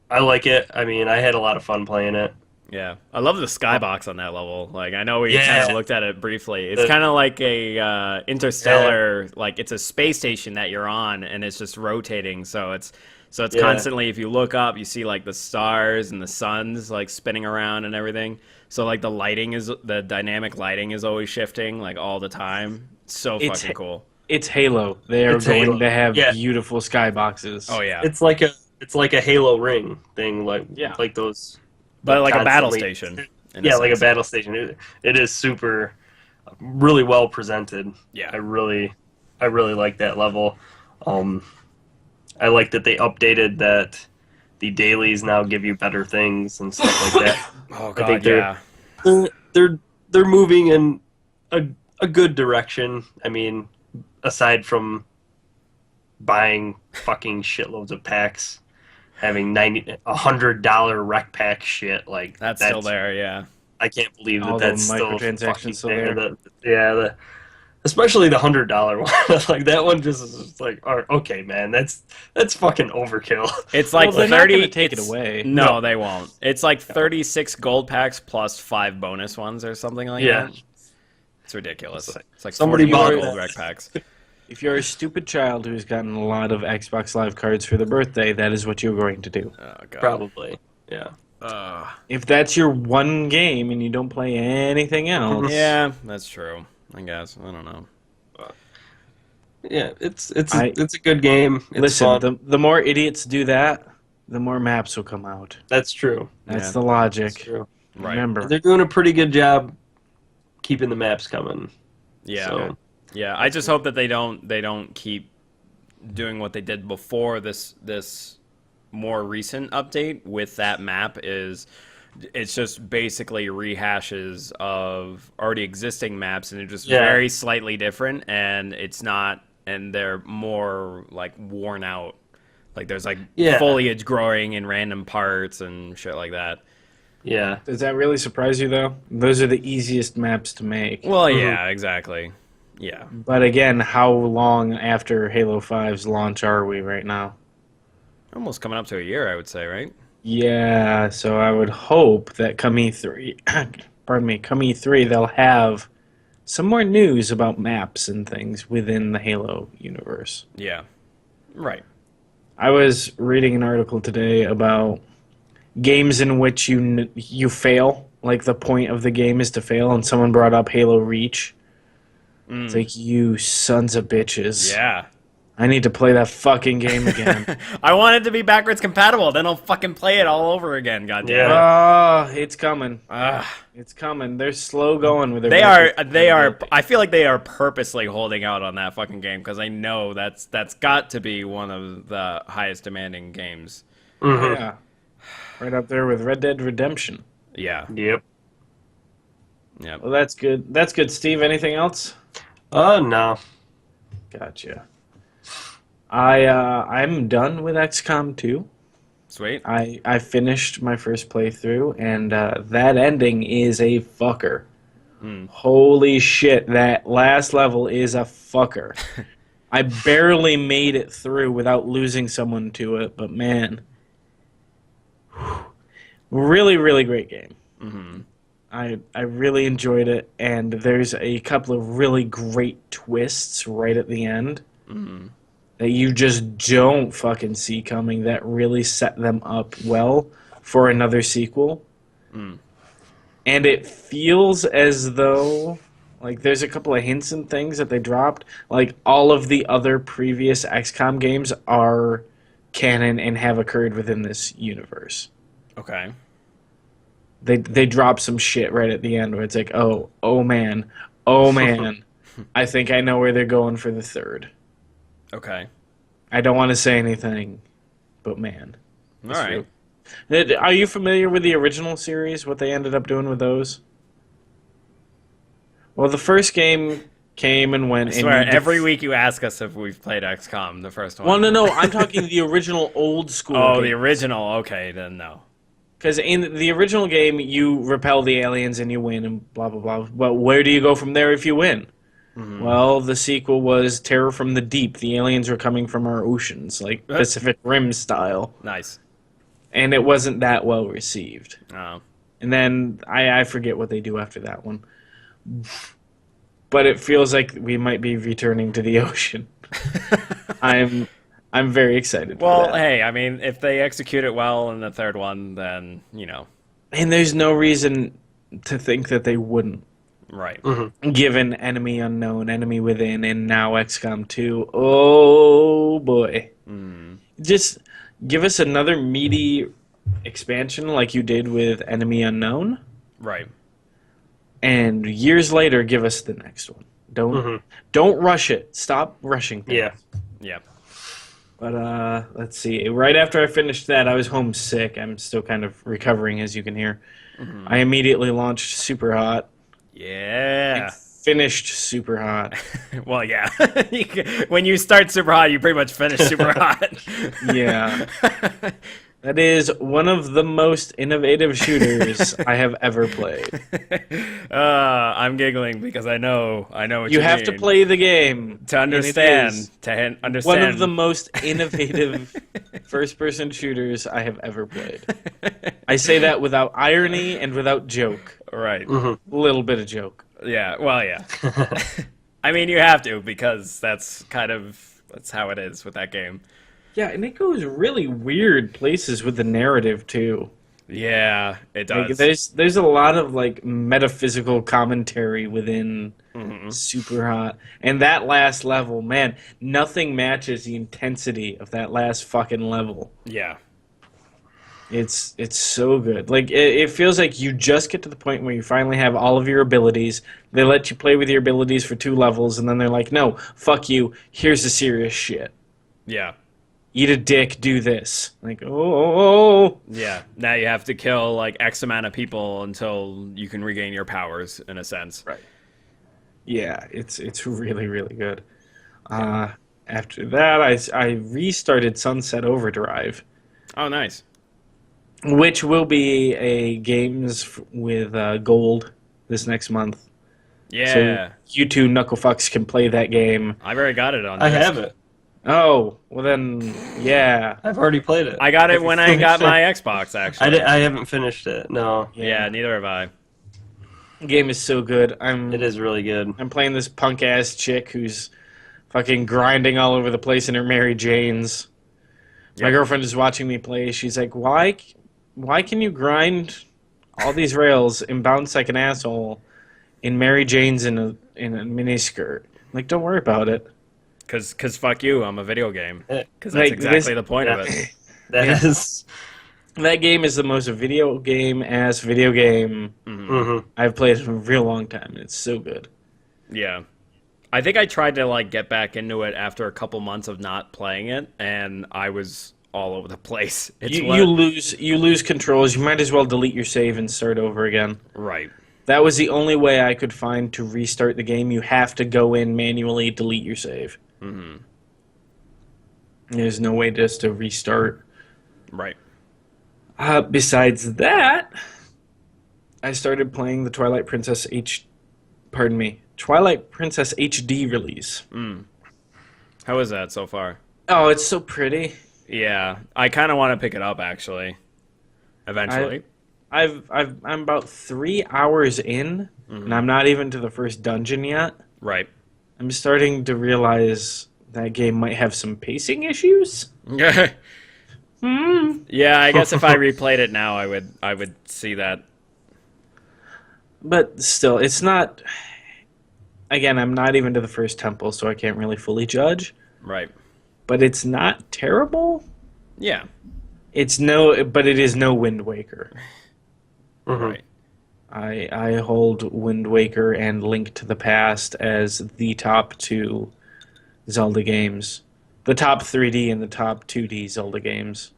[SPEAKER 3] I like it. I mean, I had a lot of fun playing it.
[SPEAKER 2] Yeah. I love the skybox on that level. Like I know we kind
[SPEAKER 3] Yeah.
[SPEAKER 2] of looked at it briefly. It's kind of like a interstellar. Like it's a space station that you're on, and it's just rotating. So it's constantly. If you look up, you see like the stars and the suns like spinning around and everything. So like the dynamic lighting is always shifting like all the time. So
[SPEAKER 1] It's
[SPEAKER 2] fucking cool.
[SPEAKER 1] It's Halo. They are
[SPEAKER 3] It's
[SPEAKER 1] going
[SPEAKER 3] Halo.
[SPEAKER 1] to have
[SPEAKER 3] Yeah.
[SPEAKER 1] beautiful skyboxes.
[SPEAKER 2] Oh yeah.
[SPEAKER 3] It's like a Halo ring thing, like those.
[SPEAKER 2] But like a battle
[SPEAKER 3] constantly-
[SPEAKER 2] station. in
[SPEAKER 3] Yeah, like a
[SPEAKER 2] sense.
[SPEAKER 3] battle station. It is super, really well presented.
[SPEAKER 2] Yeah.
[SPEAKER 3] I really like that level. I like that they updated that the dailies now give you better things and stuff like that.
[SPEAKER 2] Oh
[SPEAKER 3] I
[SPEAKER 2] god,
[SPEAKER 3] think
[SPEAKER 2] yeah.
[SPEAKER 3] they're moving in a good direction. I mean, aside from buying fucking shitloads of packs, having $100 rec pack shit, like
[SPEAKER 2] That's still there, yeah.
[SPEAKER 3] I can't believe
[SPEAKER 1] All
[SPEAKER 3] that's
[SPEAKER 1] the
[SPEAKER 3] still
[SPEAKER 1] microtransactions
[SPEAKER 3] fucking
[SPEAKER 1] still
[SPEAKER 3] there.
[SPEAKER 1] there.
[SPEAKER 3] Especially the $100 one. Like that one just is like, okay, man, that's fucking overkill.
[SPEAKER 2] It's like
[SPEAKER 1] Well, they're not
[SPEAKER 2] 30
[SPEAKER 1] gonna take it
[SPEAKER 2] it's-
[SPEAKER 1] away.
[SPEAKER 2] No, they won't. It's like 36 gold packs plus 5 bonus ones or something like
[SPEAKER 3] Yeah.
[SPEAKER 2] that. It's ridiculous. It's like
[SPEAKER 3] Somebody
[SPEAKER 2] 40
[SPEAKER 3] bought
[SPEAKER 2] gold
[SPEAKER 3] that.
[SPEAKER 2] rec packs.
[SPEAKER 1] If you're a stupid child who's gotten a lot of Xbox Live cards for their birthday, that is what you're going to do.
[SPEAKER 2] Oh god.
[SPEAKER 3] Probably, yeah.
[SPEAKER 1] If that's your one game and you don't play anything else,
[SPEAKER 2] Yeah, that's true. I guess. I don't know.
[SPEAKER 3] Yeah, it's a good game. It's
[SPEAKER 1] listen,
[SPEAKER 3] fun.
[SPEAKER 1] the more idiots do that, the more maps will come out.
[SPEAKER 3] That's true.
[SPEAKER 1] That's
[SPEAKER 2] Yeah.
[SPEAKER 1] the logic.
[SPEAKER 3] That's true.
[SPEAKER 2] Right.
[SPEAKER 1] Remember.
[SPEAKER 3] They're doing a pretty good job keeping the maps coming.
[SPEAKER 2] Yeah.
[SPEAKER 3] So,
[SPEAKER 2] Yeah, I just hope that they don't keep doing what they did before this more recent update with that map. It's just basically rehashes of already existing maps, and they're just very slightly different, and they're more like worn out. Like there's like foliage growing in random parts and shit like that.
[SPEAKER 3] yeah.
[SPEAKER 1] Does that really surprise you, though? Those are the easiest maps to make.
[SPEAKER 2] Well, yeah, exactly. Yeah.
[SPEAKER 1] But again, how long after Halo 5's launch are we right now?
[SPEAKER 2] Almost coming up to a year, I would say, right?
[SPEAKER 1] Yeah, so I would hope that come E3, come E3, they'll have some more news about maps and things within the Halo universe.
[SPEAKER 2] Yeah. Right.
[SPEAKER 1] I was reading an article today about games in which you fail, like the point of the game is to fail, and someone brought up Halo Reach. It's like, you sons of bitches.
[SPEAKER 2] Yeah.
[SPEAKER 1] I need to play that fucking game again.
[SPEAKER 2] I want it to be backwards compatible. Then I'll fucking play it all over again. Goddamn it.
[SPEAKER 1] Oh, it's coming.
[SPEAKER 2] Ugh.
[SPEAKER 1] It's coming. They're slow going with their
[SPEAKER 2] They are.
[SPEAKER 1] backwards
[SPEAKER 2] They are.
[SPEAKER 1] compatibility.
[SPEAKER 2] I feel like they are purposely holding out on that fucking game because I know that's got to be one of the highest demanding games.
[SPEAKER 3] Mm-hmm.
[SPEAKER 1] Yeah. Right up there with Red Dead Redemption.
[SPEAKER 2] Yeah.
[SPEAKER 3] Yep.
[SPEAKER 2] Yeah.
[SPEAKER 1] Well, that's good. That's good. Steve, anything else?
[SPEAKER 3] No.
[SPEAKER 1] Gotcha. I'm done with XCOM 2.
[SPEAKER 2] Sweet.
[SPEAKER 1] I finished my first playthrough, and that ending is a fucker. Holy shit, that last level is a fucker. I barely made it through without losing someone to it, but man. Really, really great game. I really enjoyed it, and there's a couple of really great twists right at the end that you just don't fucking see coming that really set them up well for another sequel. And it feels as though, like, there's a couple of hints and things that they dropped. Like, all of the other previous XCOM games are canon and have occurred within this universe.
[SPEAKER 2] Okay.
[SPEAKER 1] They drop some shit right at the end where it's like, oh man, I think I know where they're going for the third.
[SPEAKER 2] Okay.
[SPEAKER 1] I don't want to say anything, but man.
[SPEAKER 2] All right.
[SPEAKER 1] Are you familiar with the original series, what they ended up doing with those? Well, the first game came and went.
[SPEAKER 2] I swear,
[SPEAKER 1] and
[SPEAKER 2] every week you ask us if we've played XCOM, the first one.
[SPEAKER 1] Well, no, I'm talking the original old school
[SPEAKER 2] Oh,
[SPEAKER 1] game.
[SPEAKER 2] the original. Okay, then no.
[SPEAKER 1] Because in the original game, you repel the aliens and you win and blah, blah, blah. But where do you go from there if you win? Well, the sequel was Terror from the Deep. The aliens were coming from our oceans, like Pacific Rim style.
[SPEAKER 2] Nice.
[SPEAKER 1] And it wasn't that well received.
[SPEAKER 2] Oh.
[SPEAKER 1] And then I forget what they do after that one. But it feels like we might be returning to the ocean. I'm very excited for
[SPEAKER 2] Well,
[SPEAKER 1] that.
[SPEAKER 2] hey, I mean, if they execute it well in the third one, then, you know.
[SPEAKER 1] And there's no reason to think that they wouldn't.
[SPEAKER 2] Right.
[SPEAKER 1] Given Enemy Unknown, Enemy Within, and now XCOM 2. Oh, boy. Just give us another meaty expansion like you did with Enemy Unknown,
[SPEAKER 2] Right.
[SPEAKER 1] and years later, give us the next one. Don't rush it. Stop rushing things.
[SPEAKER 3] Yeah.
[SPEAKER 2] Yeah.
[SPEAKER 1] But let's see. Right after I finished that, I was homesick. I'm still kind of recovering, as you can hear. I immediately launched Super Hot.
[SPEAKER 2] Yeah.
[SPEAKER 1] Finished Super Hot.
[SPEAKER 2] Well, yeah. When you start Super Hot, you pretty much finish Super Hot.
[SPEAKER 1] Yeah. That is one of the most innovative shooters I have ever played.
[SPEAKER 2] I'm giggling because I know what
[SPEAKER 1] You have to
[SPEAKER 2] mean.
[SPEAKER 1] play the game
[SPEAKER 2] To
[SPEAKER 1] and it
[SPEAKER 2] understand.
[SPEAKER 1] is
[SPEAKER 2] To understand.
[SPEAKER 1] one of the most innovative first-person shooters I have ever played. I say that without irony and without joke.
[SPEAKER 2] Right.
[SPEAKER 1] A little bit of joke.
[SPEAKER 2] Yeah. Well, yeah. I mean, you have to because that's how it is with that game.
[SPEAKER 1] Yeah, and it goes really weird places with the narrative too.
[SPEAKER 2] Yeah, it does.
[SPEAKER 1] Like, there's a lot of like metaphysical commentary within Super Hot, and that last level, man, nothing matches the intensity of that last fucking level.
[SPEAKER 2] Yeah.
[SPEAKER 1] It's so good. Like it feels like you just get to the point where you finally have all of your abilities. They let you play with your abilities for 2 levels, and then they're like, "No, fuck you. Here's the serious shit.
[SPEAKER 2] Yeah.
[SPEAKER 1] Eat a dick. Do this." Like, oh.
[SPEAKER 2] Yeah. Now you have to kill like X amount of people until you can regain your powers, in a sense.
[SPEAKER 1] Right. Yeah, it's really, really good. After that, I restarted Sunset Overdrive,
[SPEAKER 2] Oh, nice.
[SPEAKER 1] which will be a games with gold this next month.
[SPEAKER 2] Yeah.
[SPEAKER 1] So you two knucklefucks can play that game.
[SPEAKER 2] I've already got it on
[SPEAKER 3] I
[SPEAKER 2] disc.
[SPEAKER 3] have it.
[SPEAKER 1] Oh, well then, yeah.
[SPEAKER 3] I've already played it.
[SPEAKER 2] I got it when I got my Xbox, actually.
[SPEAKER 3] I haven't finished it. No.
[SPEAKER 2] Yeah, neither have I.
[SPEAKER 1] The game is so good.
[SPEAKER 3] It is really good.
[SPEAKER 1] I'm playing this punk ass chick who's fucking grinding all over the place in her Mary Janes. My
[SPEAKER 2] Yep.
[SPEAKER 1] girlfriend is watching me play. She's like, "Why can you grind all these rails and bounce like an asshole in Mary Janes in a miniskirt?" I'm like, don't worry about it.
[SPEAKER 2] Cause fuck you, I'm a video game.
[SPEAKER 3] Eh,
[SPEAKER 2] Cause that's
[SPEAKER 1] Like this,
[SPEAKER 2] exactly the point of
[SPEAKER 3] Yeah,
[SPEAKER 2] it.
[SPEAKER 3] that
[SPEAKER 1] Yeah.
[SPEAKER 3] is.
[SPEAKER 1] that game is the most video game
[SPEAKER 3] Mhm.
[SPEAKER 1] I've played in a real long time. It's so good.
[SPEAKER 2] Yeah. I think I tried to like get back into it after a couple months of not playing it, and I was all over the place. It's
[SPEAKER 1] You
[SPEAKER 2] what
[SPEAKER 1] lose controls. You might as well delete your save and start over again.
[SPEAKER 2] right.
[SPEAKER 1] That was the only way I could find to restart the game. You have to go in manually, delete your save.
[SPEAKER 2] Hmm.
[SPEAKER 1] There's no way just to restart.
[SPEAKER 2] Right.
[SPEAKER 1] Besides that, I started playing the Twilight Princess HD release.
[SPEAKER 2] How is that so far?
[SPEAKER 1] Oh, it's so pretty.
[SPEAKER 2] Yeah, I kind of want to pick it up actually. Eventually.
[SPEAKER 1] I'm about 3 hours in, and I'm not even to the first dungeon yet.
[SPEAKER 2] Right.
[SPEAKER 1] I'm starting to realize that game might have some pacing issues.
[SPEAKER 2] Yeah, I guess if I replayed it now, I would see that.
[SPEAKER 1] But still, it's not. Again, I'm not even to the first temple, so I can't really fully judge.
[SPEAKER 2] Right.
[SPEAKER 1] But it's not terrible.
[SPEAKER 2] Yeah.
[SPEAKER 1] But it is no Wind Waker.
[SPEAKER 2] Right.
[SPEAKER 1] I hold Wind Waker and Link to the Past as the top two Zelda games. The top 3D and the top 2D Zelda games.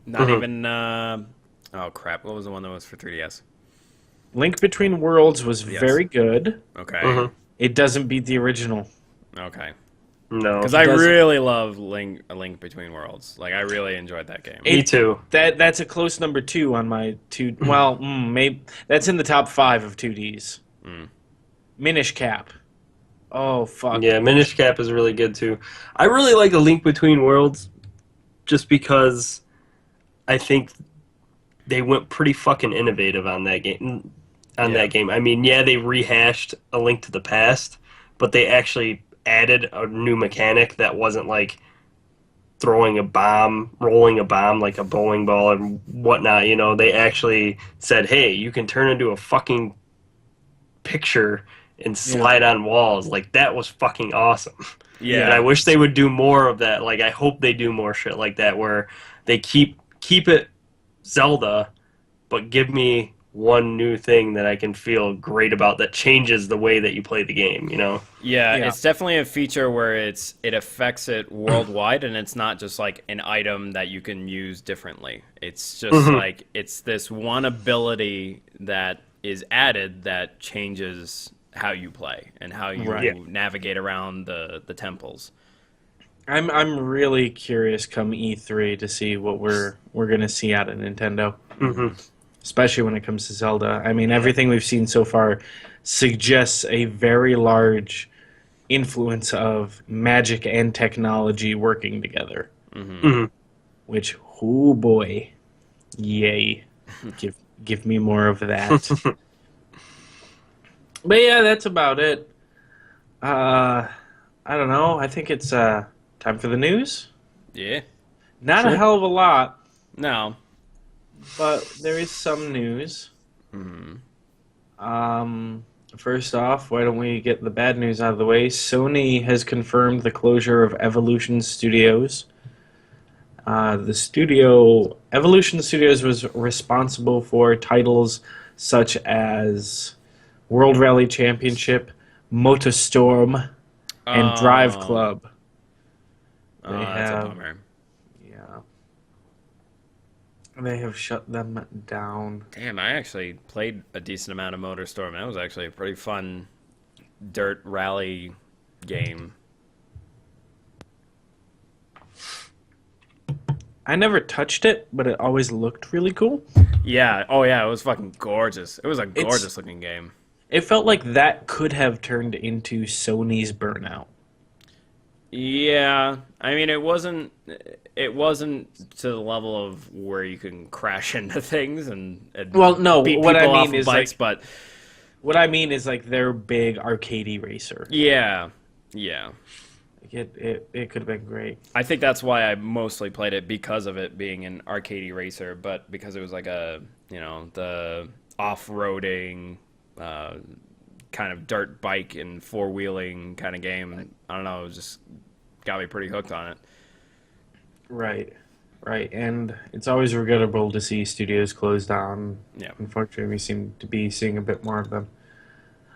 [SPEAKER 2] Not even. Oh crap! What was the one that was for 3DS?
[SPEAKER 1] Link Between Worlds was
[SPEAKER 2] Yes.
[SPEAKER 1] very good.
[SPEAKER 2] Okay.
[SPEAKER 1] It doesn't beat the original.
[SPEAKER 2] Okay.
[SPEAKER 3] No.
[SPEAKER 2] Because I
[SPEAKER 1] doesn't.
[SPEAKER 2] really love A Link Between Worlds. Like I really enjoyed that game.
[SPEAKER 3] Me too.
[SPEAKER 1] That's a close number 2 on my two. Well, maybe that's in the top 5 of 2Ds. Minish Cap. Oh fuck.
[SPEAKER 3] Yeah, Minish Cap is really good too. I really like A Link Between Worlds just because I think they went pretty fucking innovative on that game. That game. I mean, yeah, they rehashed A Link to the Past, but they actually added a new mechanic that wasn't like throwing a bomb, rolling a bomb like a bowling ball and whatnot. You know, they actually said, hey, you can turn into a fucking picture and slide on walls. Like, that was fucking awesome.
[SPEAKER 2] Yeah.
[SPEAKER 3] And I wish they would do more of that. Like, I hope they do more shit like that where they keep it Zelda, but give me one new thing that I can feel great about that changes the way that you play the game, you know?
[SPEAKER 2] Yeah,
[SPEAKER 1] Yeah.
[SPEAKER 2] it's definitely a feature where it affects it worldwide, and it's not just like an item that you can use differently. It's just like it's this one ability that is added that changes how you play and how you
[SPEAKER 1] Right.
[SPEAKER 2] navigate around the temples.
[SPEAKER 1] I'm really curious come E3 to see what we're gonna see out of Nintendo. Especially when it comes to Zelda. I mean, everything we've seen so far suggests a very large influence of magic and technology working together. Which, oh boy, yay! Give me more of that. But yeah, that's about it. I don't know. I think it's time for the news.
[SPEAKER 2] Yeah.
[SPEAKER 1] Not a hell of a lot,
[SPEAKER 2] No.
[SPEAKER 1] but there is some news. First off, why don't we get the bad news out of the way? Sony has confirmed the closure of Evolution Studios. Evolution Studios was responsible for titles such as World Rally Championship, MotoStorm, and Drive Club.
[SPEAKER 2] That's a bummer.
[SPEAKER 1] Yeah. They have shut them down.
[SPEAKER 2] Damn, I actually played a decent amount of MotorStorm. That was actually a pretty fun dirt rally game.
[SPEAKER 1] I never touched it, but it always looked really cool.
[SPEAKER 2] Yeah. Oh, yeah. It was fucking gorgeous. It was a gorgeous looking game.
[SPEAKER 1] It felt like that could have turned into Sony's Burnout.
[SPEAKER 2] Yeah. I mean, it wasn't to the level of where you can crash into things and
[SPEAKER 1] Well, no,
[SPEAKER 2] beat
[SPEAKER 1] what I
[SPEAKER 2] people
[SPEAKER 1] mean
[SPEAKER 2] off of
[SPEAKER 1] is,
[SPEAKER 2] bikes,
[SPEAKER 1] like-
[SPEAKER 2] but
[SPEAKER 1] What I mean is like their big arcadey racer.
[SPEAKER 2] yeah. Yeah.
[SPEAKER 1] Like it could have been great.
[SPEAKER 2] I think that's why I mostly played it because of it being an arcadey racer, but because it was like the off-roading kind of dirt bike and four-wheeling kind of game. I don't know, it just got me pretty hooked on it.
[SPEAKER 1] Right, right, and it's always regrettable to see studios close down.
[SPEAKER 2] Yeah.
[SPEAKER 1] Unfortunately, we seem to be seeing a bit more of them.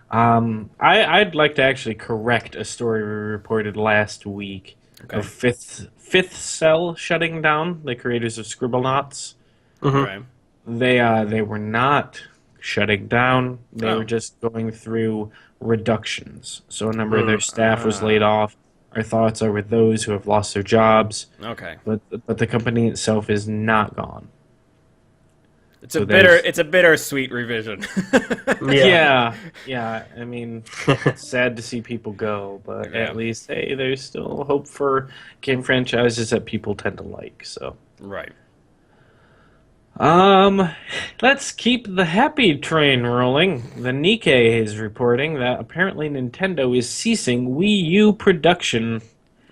[SPEAKER 1] I'd like to actually correct a story we reported last week of Fifth Cell shutting down, the creators of Scribblenauts.
[SPEAKER 2] Okay.
[SPEAKER 1] They were not shutting down. They
[SPEAKER 2] Oh.
[SPEAKER 1] were just going through reductions. So a number of their staff was laid off. Our thoughts are with those who have lost their jobs,
[SPEAKER 2] Okay.
[SPEAKER 1] but the company itself is not gone.
[SPEAKER 2] It's
[SPEAKER 1] So
[SPEAKER 2] a bittersweet revision.
[SPEAKER 1] Yeah. I mean, it's sad to see people go, but
[SPEAKER 2] Yeah.
[SPEAKER 1] at least hey, there's still hope for game franchises that people tend to like. So,
[SPEAKER 2] Right.
[SPEAKER 1] let's keep the happy train rolling. The Nikkei is reporting that apparently Nintendo is ceasing Wii U production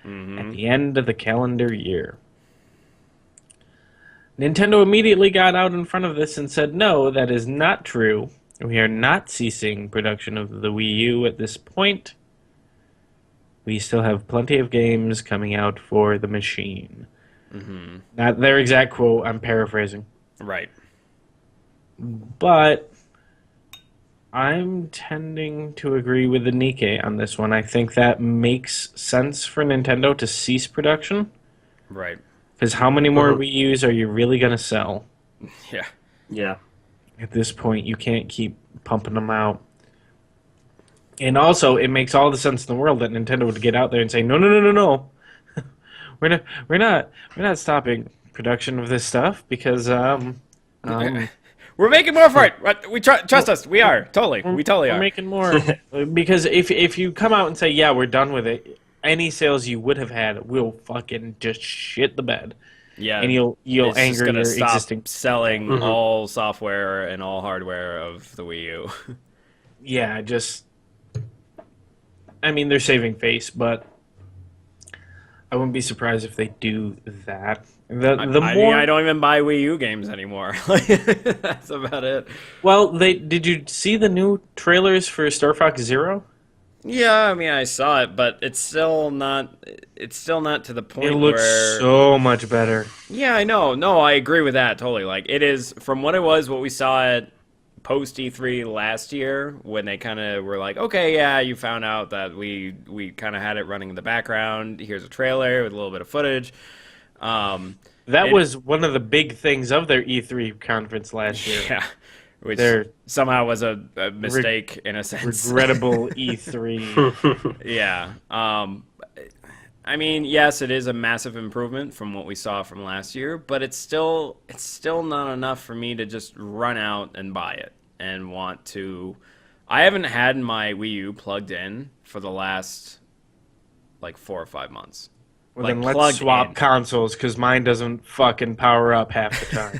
[SPEAKER 1] at the end of the calendar year. Nintendo immediately got out in front of this and said, no, that is not true. We are not ceasing production of the Wii U at this point. We still have plenty of games coming out for the machine. Not their exact quote, I'm paraphrasing.
[SPEAKER 2] Right.
[SPEAKER 1] But I'm tending to agree with the Nikkei on this one. I think that makes sense for Nintendo to cease production.
[SPEAKER 2] Right.
[SPEAKER 1] Because how many more Wii U's are you really going to sell?
[SPEAKER 2] Yeah.
[SPEAKER 3] Yeah.
[SPEAKER 1] At this point, you can't keep pumping them out. And also, it makes all the sense in the world that Nintendo would get out there and say, no. we're not stopping production of this stuff because
[SPEAKER 2] We're making more for it. We trust us. We are totally. We totally
[SPEAKER 1] we're
[SPEAKER 2] are.
[SPEAKER 1] making more. Because if you come out and say, yeah, we're done with it, any sales you would have had will fucking just shit the bed.
[SPEAKER 2] Yeah.
[SPEAKER 1] And you'll
[SPEAKER 2] It's just
[SPEAKER 1] anger
[SPEAKER 2] gonna
[SPEAKER 1] your
[SPEAKER 2] stop
[SPEAKER 1] existing.
[SPEAKER 2] selling all software and all hardware of the Wii U.
[SPEAKER 1] Yeah, just. I mean, they're saving face, but I wouldn't be surprised if they do that.
[SPEAKER 2] I mean, I don't even buy Wii U games anymore. That's about it.
[SPEAKER 1] Well, did you see the new trailers for Star Fox Zero?
[SPEAKER 2] Yeah, I mean, I saw it, but it's still not. It's still not to the point
[SPEAKER 1] It looks
[SPEAKER 2] where.
[SPEAKER 1] so much better.
[SPEAKER 2] Yeah, I know. No, I agree with that totally. Like, it is from what it was, what we saw at post E3 last year, when they kind of were like, okay, yeah, you found out that we kind of had it running in the background. Here's a trailer with a little bit of footage.
[SPEAKER 1] That was one of the big things of their E3 conference last year.
[SPEAKER 2] Yeah, which
[SPEAKER 1] Their
[SPEAKER 2] somehow was a mistake in a sense.
[SPEAKER 1] regrettable E3.
[SPEAKER 2] Yeah. I mean, yes, it is a massive improvement from what we saw from last year, but it's still not enough for me to just run out and buy it and want to. I haven't had my Wii U plugged in for the last like 4 or 5 months.
[SPEAKER 1] Well,
[SPEAKER 2] Like,
[SPEAKER 1] then let's
[SPEAKER 2] plugged
[SPEAKER 1] swap
[SPEAKER 2] in.
[SPEAKER 1] consoles because mine doesn't fucking power up half the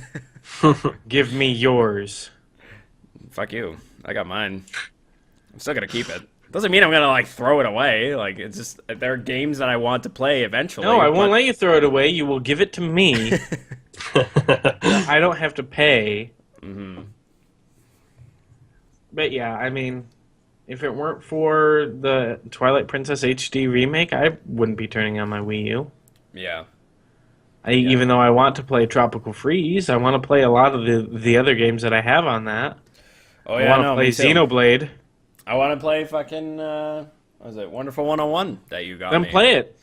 [SPEAKER 1] time. Give me yours.
[SPEAKER 2] Fuck you. I got mine. I'm still gonna keep it. Doesn't mean I'm gonna like throw it away. Like, it's just there are games that I want to play eventually.
[SPEAKER 1] No, I won't
[SPEAKER 2] but-
[SPEAKER 1] let you throw it away. You will give it to me. I don't have to pay. But yeah, I mean, if it weren't for the Twilight Princess HD remake, I wouldn't be turning on my Wii U.
[SPEAKER 2] Yeah.
[SPEAKER 1] Even though I want to play Tropical Freeze, I want to play a lot of the other games that I have on that.
[SPEAKER 2] Oh
[SPEAKER 1] I
[SPEAKER 2] yeah,
[SPEAKER 1] want to
[SPEAKER 2] no,
[SPEAKER 1] play
[SPEAKER 2] me too.
[SPEAKER 1] Xenoblade.
[SPEAKER 2] I want to play fucking what was it, Wonderful 101 that you got
[SPEAKER 1] Then
[SPEAKER 2] me.
[SPEAKER 1] play it.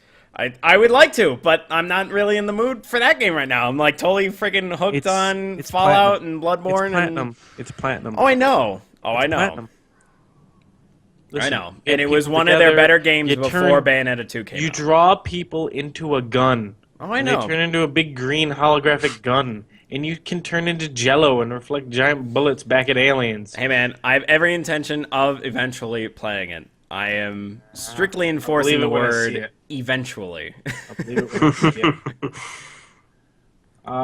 [SPEAKER 2] I would like to, but I'm not really in the mood for that game right now. I'm like totally freaking hooked on
[SPEAKER 1] it's
[SPEAKER 2] Fallout
[SPEAKER 1] platinum.
[SPEAKER 2] and Bloodborne.
[SPEAKER 1] It's platinum. It's platinum.
[SPEAKER 2] Oh, I know. Oh, I know.
[SPEAKER 1] Platinum. Listen,
[SPEAKER 2] I know.
[SPEAKER 1] get
[SPEAKER 2] And it was
[SPEAKER 1] people
[SPEAKER 2] one of their
[SPEAKER 1] together,
[SPEAKER 2] better games
[SPEAKER 1] you
[SPEAKER 2] before
[SPEAKER 1] turn-
[SPEAKER 2] Bayonetta 2 came
[SPEAKER 1] You
[SPEAKER 2] out.
[SPEAKER 1] draw people into a gun.
[SPEAKER 2] Oh, I
[SPEAKER 1] and
[SPEAKER 2] know.
[SPEAKER 1] They turn into a big green holographic gun. And you can turn into jello and reflect giant bullets back at aliens.
[SPEAKER 2] Hey man, I have every intention of eventually playing it. I am strictly enforcing the
[SPEAKER 1] believe it when I see
[SPEAKER 2] word
[SPEAKER 1] it.
[SPEAKER 2] eventually.
[SPEAKER 1] I believe it when I see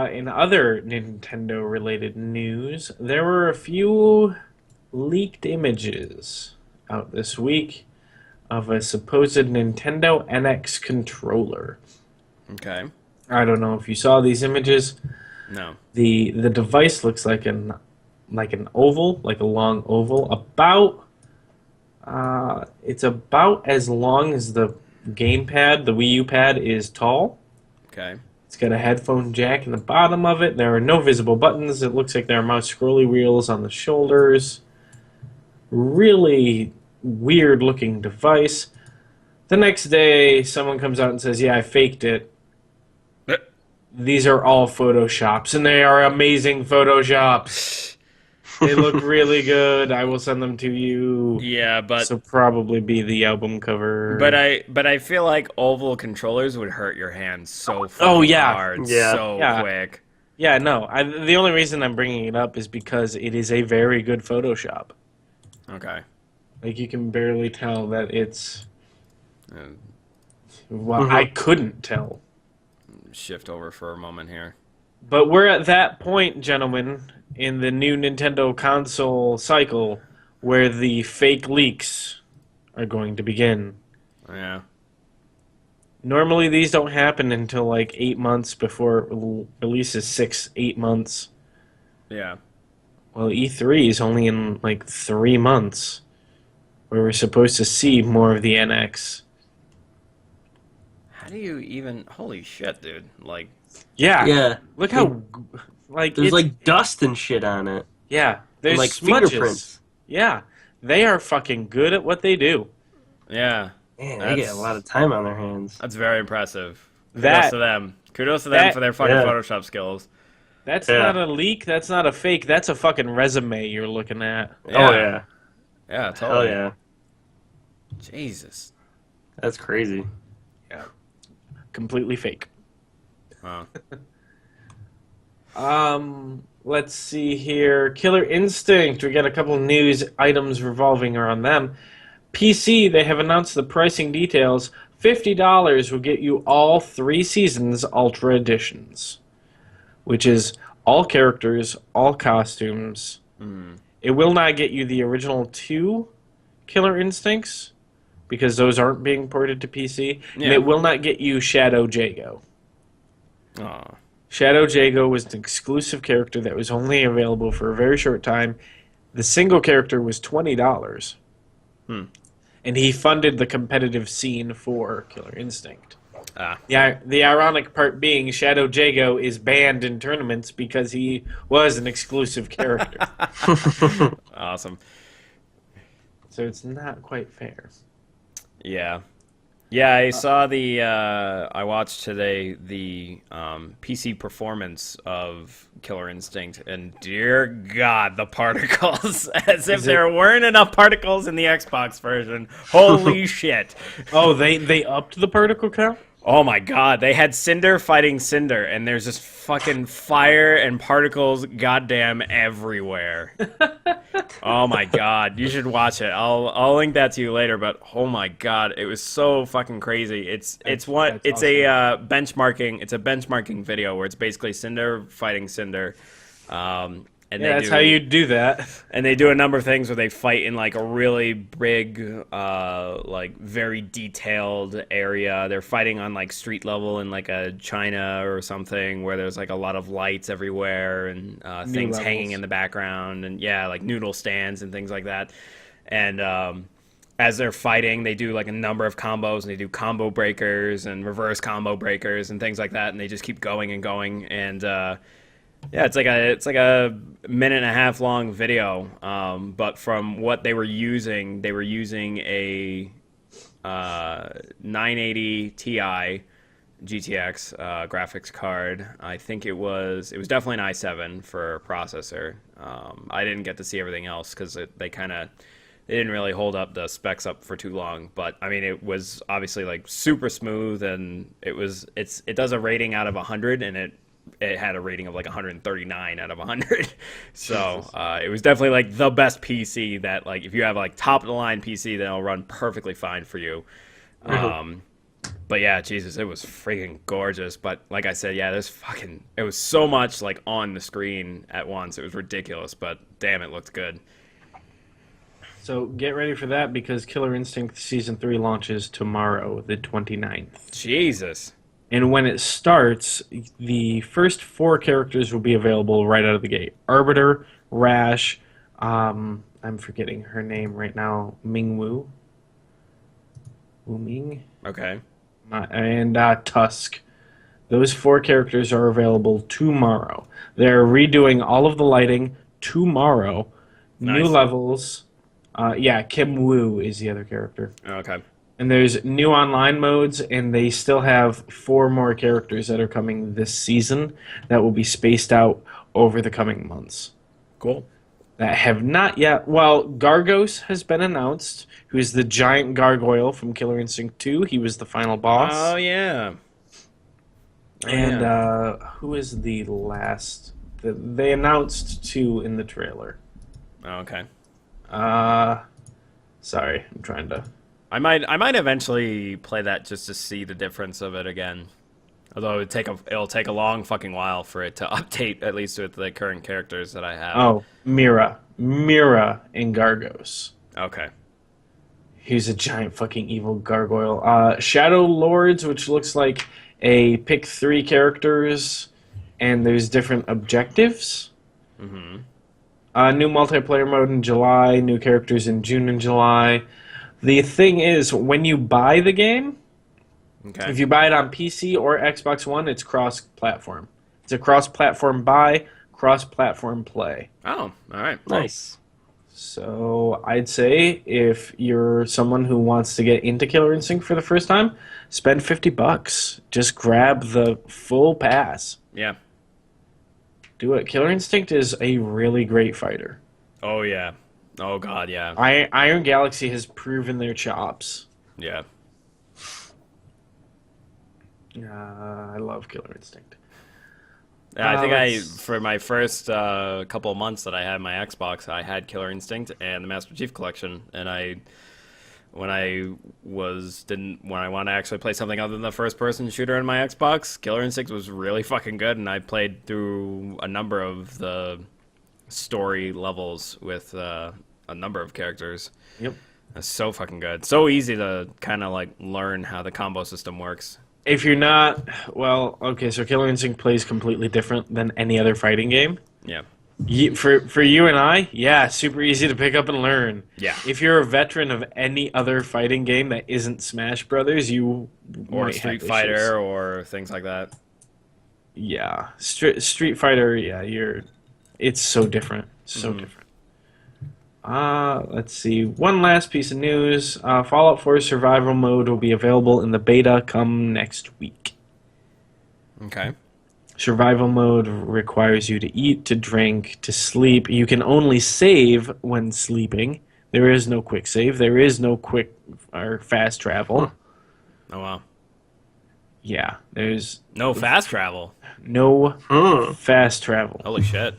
[SPEAKER 1] it. In other Nintendo-related news, there were a few leaked images out this week of a supposed Nintendo NX controller.
[SPEAKER 2] Okay.
[SPEAKER 1] I don't know if you saw these images.
[SPEAKER 2] No.
[SPEAKER 1] The device looks like an oval, like a long oval, about It's about as long as the gamepad, the Wii U pad, is tall.
[SPEAKER 2] Okay.
[SPEAKER 1] It's got a headphone jack in the bottom of it. There are no visible buttons. It looks like there are mouse scrolly wheels on the shoulders. Really weird looking device. The next day, someone comes out and says, "Yeah, I faked it. These are all Photoshops, and they are amazing Photoshops. They look really good. I will send them to you."
[SPEAKER 2] Yeah, but
[SPEAKER 1] So probably be the album cover.
[SPEAKER 2] but I feel like oval controllers would hurt your hands so fucking
[SPEAKER 1] Oh, yeah.
[SPEAKER 2] hard,
[SPEAKER 3] Yeah.
[SPEAKER 2] so
[SPEAKER 1] Yeah.
[SPEAKER 2] quick.
[SPEAKER 1] Yeah, no. The only reason I'm bringing it up is because it is a very good Photoshop.
[SPEAKER 2] Okay.
[SPEAKER 1] Like, you can barely tell that it's...
[SPEAKER 2] Uh,
[SPEAKER 1] Well, I couldn't tell.
[SPEAKER 2] Shift over for a moment here.
[SPEAKER 1] But we're at that point, gentlemen, in the new Nintendo console cycle where the fake leaks are going to begin.
[SPEAKER 2] Yeah.
[SPEAKER 1] Normally, these don't happen until like 8 months before releases, 6, 8 months.
[SPEAKER 2] Yeah.
[SPEAKER 1] Well, E3 is only in like 3 months, where we're supposed to see more of the NX.
[SPEAKER 2] How do you even? Holy shit, dude! Like,
[SPEAKER 1] Yeah,
[SPEAKER 3] Yeah.
[SPEAKER 1] look how like
[SPEAKER 3] There's
[SPEAKER 1] it's,
[SPEAKER 3] like dust and shit on it.
[SPEAKER 1] yeah, there's
[SPEAKER 3] And like
[SPEAKER 1] smudges.
[SPEAKER 3] fingerprints.
[SPEAKER 1] Yeah, they are fucking good at what they do.
[SPEAKER 2] yeah,
[SPEAKER 3] Man, they get a lot of time on their hands.
[SPEAKER 2] that's very impressive. Kudos
[SPEAKER 1] That
[SPEAKER 2] to them. Kudos to them
[SPEAKER 1] that-
[SPEAKER 2] for their fucking
[SPEAKER 3] yeah.
[SPEAKER 2] Photoshop skills.
[SPEAKER 1] That's
[SPEAKER 3] Yeah.
[SPEAKER 1] not a leak. That's not a fake. That's a fucking resume you're looking at.
[SPEAKER 3] Oh yeah.
[SPEAKER 2] Yeah,
[SPEAKER 3] Hell
[SPEAKER 2] totally.
[SPEAKER 3] yeah.
[SPEAKER 2] Jesus.
[SPEAKER 3] That's crazy.
[SPEAKER 1] Completely fake.
[SPEAKER 2] Wow.
[SPEAKER 1] Let's see here. Killer Instinct. We got a couple news items revolving around them. PC, they have announced the pricing details. $50 will get you all 3 seasons Ultra Editions, which is all characters, all costumes. It will not get you the original 2 Killer Instincts, because those aren't being ported to PC. And
[SPEAKER 2] Yeah.
[SPEAKER 1] it will not get you Shadow Jago.
[SPEAKER 2] Aw.
[SPEAKER 1] Shadow Jago was an exclusive character that was only available for a very short time. The single character was $20. And he funded the competitive scene for Killer Instinct.
[SPEAKER 2] Ah.
[SPEAKER 1] The ironic part being Shadow Jago is banned in tournaments because he was an exclusive character.
[SPEAKER 2] Awesome.
[SPEAKER 1] So it's not quite fair.
[SPEAKER 2] Yeah. Yeah, I saw I watched today the PC performance of Killer Instinct, and dear God, the particles. As if there weren't enough particles in the Xbox version. Holy shit.
[SPEAKER 1] Oh, they upped the particle count?
[SPEAKER 2] Oh my God, they had Cinder fighting Cinder, and there's just fucking fire and particles goddamn everywhere. Oh my God, you should watch it. I'll link that to you later, but oh my God, it was so fucking crazy. It's a benchmarking video where it's basically Cinder fighting Cinder. And
[SPEAKER 1] Yeah, that's how you do that.
[SPEAKER 2] And they do a number of things where they fight in like a really big, like very detailed area. They're fighting on like street level in like a China or something where there's like a lot of lights everywhere and things
[SPEAKER 1] levels.
[SPEAKER 2] hanging in the background and yeah, like noodle stands and things like that. And as they're fighting, they do like a number of combos and they do combo breakers and reverse combo breakers and things like that. And they just keep going and going and. Yeah, it's like a minute and a half long video. But from what they were using a 980 Ti GTX graphics card. I think it was definitely an i7 for processor. I didn't get to see everything else because they didn't really hold up the specs up for too long. But I mean, it was obviously like super smooth, and it does a rating out of 100, and it had a rating of like 139 out of 100. So it was definitely like the best PC that like if you have like top of the line PC, then it'll run perfectly fine for you. But yeah, Jesus, it was freaking gorgeous. But like I said, yeah, it was so much like on the screen at once. It was ridiculous, but damn, it looked good.
[SPEAKER 1] So get ready for that because Killer Instinct Season 3 launches tomorrow, the 29th.
[SPEAKER 2] Jesus.
[SPEAKER 1] And when it starts, the first 4 characters will be available right out of the gate. Arbiter, Rash, I'm forgetting her name right now. Ming Wu. Wu Ming?
[SPEAKER 2] Okay.
[SPEAKER 1] And Tusk. Those 4 characters are available tomorrow. They're redoing all of the lighting tomorrow. New
[SPEAKER 2] Nice.
[SPEAKER 1] levels. Yeah, Kim Woo is the other character.
[SPEAKER 2] Okay.
[SPEAKER 1] And there's new online modes, and they still have 4 more characters that are coming this season that will be spaced out over the coming months.
[SPEAKER 2] Cool.
[SPEAKER 1] That have not yet. Well, Gargos has been announced, who's the giant gargoyle from Killer Instinct 2. He was the final boss.
[SPEAKER 2] Oh yeah.
[SPEAKER 1] And
[SPEAKER 2] yeah.
[SPEAKER 1] who is the last? They announced 2 in the trailer.
[SPEAKER 2] Okay.
[SPEAKER 1] Sorry, I'm trying to.
[SPEAKER 2] I might eventually play that just to see the difference of it again. Although it'll take a long fucking while for it to update, at least with the current characters that I have.
[SPEAKER 1] Oh, Mira in Gargos.
[SPEAKER 2] Okay.
[SPEAKER 1] He's a giant fucking evil gargoyle. Shadow Lords, which looks like a pick 3 characters, and there's different objectives.
[SPEAKER 2] Mm-hmm.
[SPEAKER 1] New multiplayer mode in July, new characters in June and July. The thing is, when you buy the game,
[SPEAKER 2] Okay.
[SPEAKER 1] if you buy it on PC or Xbox One, it's cross-platform. It's a cross-platform buy, cross-platform play.
[SPEAKER 2] Oh, all right.
[SPEAKER 3] Nice.
[SPEAKER 1] So I'd say if you're someone who wants to get into Killer Instinct for the first time, spend $50. Just grab the full pass.
[SPEAKER 2] Yeah.
[SPEAKER 1] Do it. Killer Instinct is a really great fighter.
[SPEAKER 2] Oh yeah. Oh god, yeah.
[SPEAKER 1] Iron Galaxy has proven their chops.
[SPEAKER 2] Yeah.
[SPEAKER 1] I love Killer Instinct.
[SPEAKER 2] Yeah, I think
[SPEAKER 1] let's-
[SPEAKER 2] for my first couple of months that I had my Xbox, I had Killer Instinct and the Master Chief Collection, and when I want to actually play something other than the first person shooter on my Xbox, Killer Instinct was really fucking good, and I played through a number of the story levels with a number of characters.
[SPEAKER 1] Yep.
[SPEAKER 2] That's so fucking good. So easy to kind of like learn how the combo system works.
[SPEAKER 1] If you're not, well, okay, so Killer Instinct plays completely different than any other fighting game.
[SPEAKER 2] Yeah.
[SPEAKER 1] For you and I, yeah, super easy to pick up and learn.
[SPEAKER 2] Yeah.
[SPEAKER 1] If you're a veteran of any other fighting game that isn't Smash Brothers, you
[SPEAKER 2] Or
[SPEAKER 1] might
[SPEAKER 2] Street
[SPEAKER 1] have
[SPEAKER 2] Fighter
[SPEAKER 1] issues.
[SPEAKER 2] or things like that.
[SPEAKER 1] Yeah, Street Fighter. Yeah, it's so different, so different. Let's see. One last piece of news: Fallout 4 Survival Mode will be available in the beta come next week.
[SPEAKER 2] Okay.
[SPEAKER 1] Survival mode requires you to eat, to drink, to sleep. You can only save when sleeping. There is no quick save. There is no quick or fast travel.
[SPEAKER 2] Oh wow.
[SPEAKER 1] Yeah, there's
[SPEAKER 2] No fast travel.
[SPEAKER 1] no fast travel.
[SPEAKER 2] Holy shit.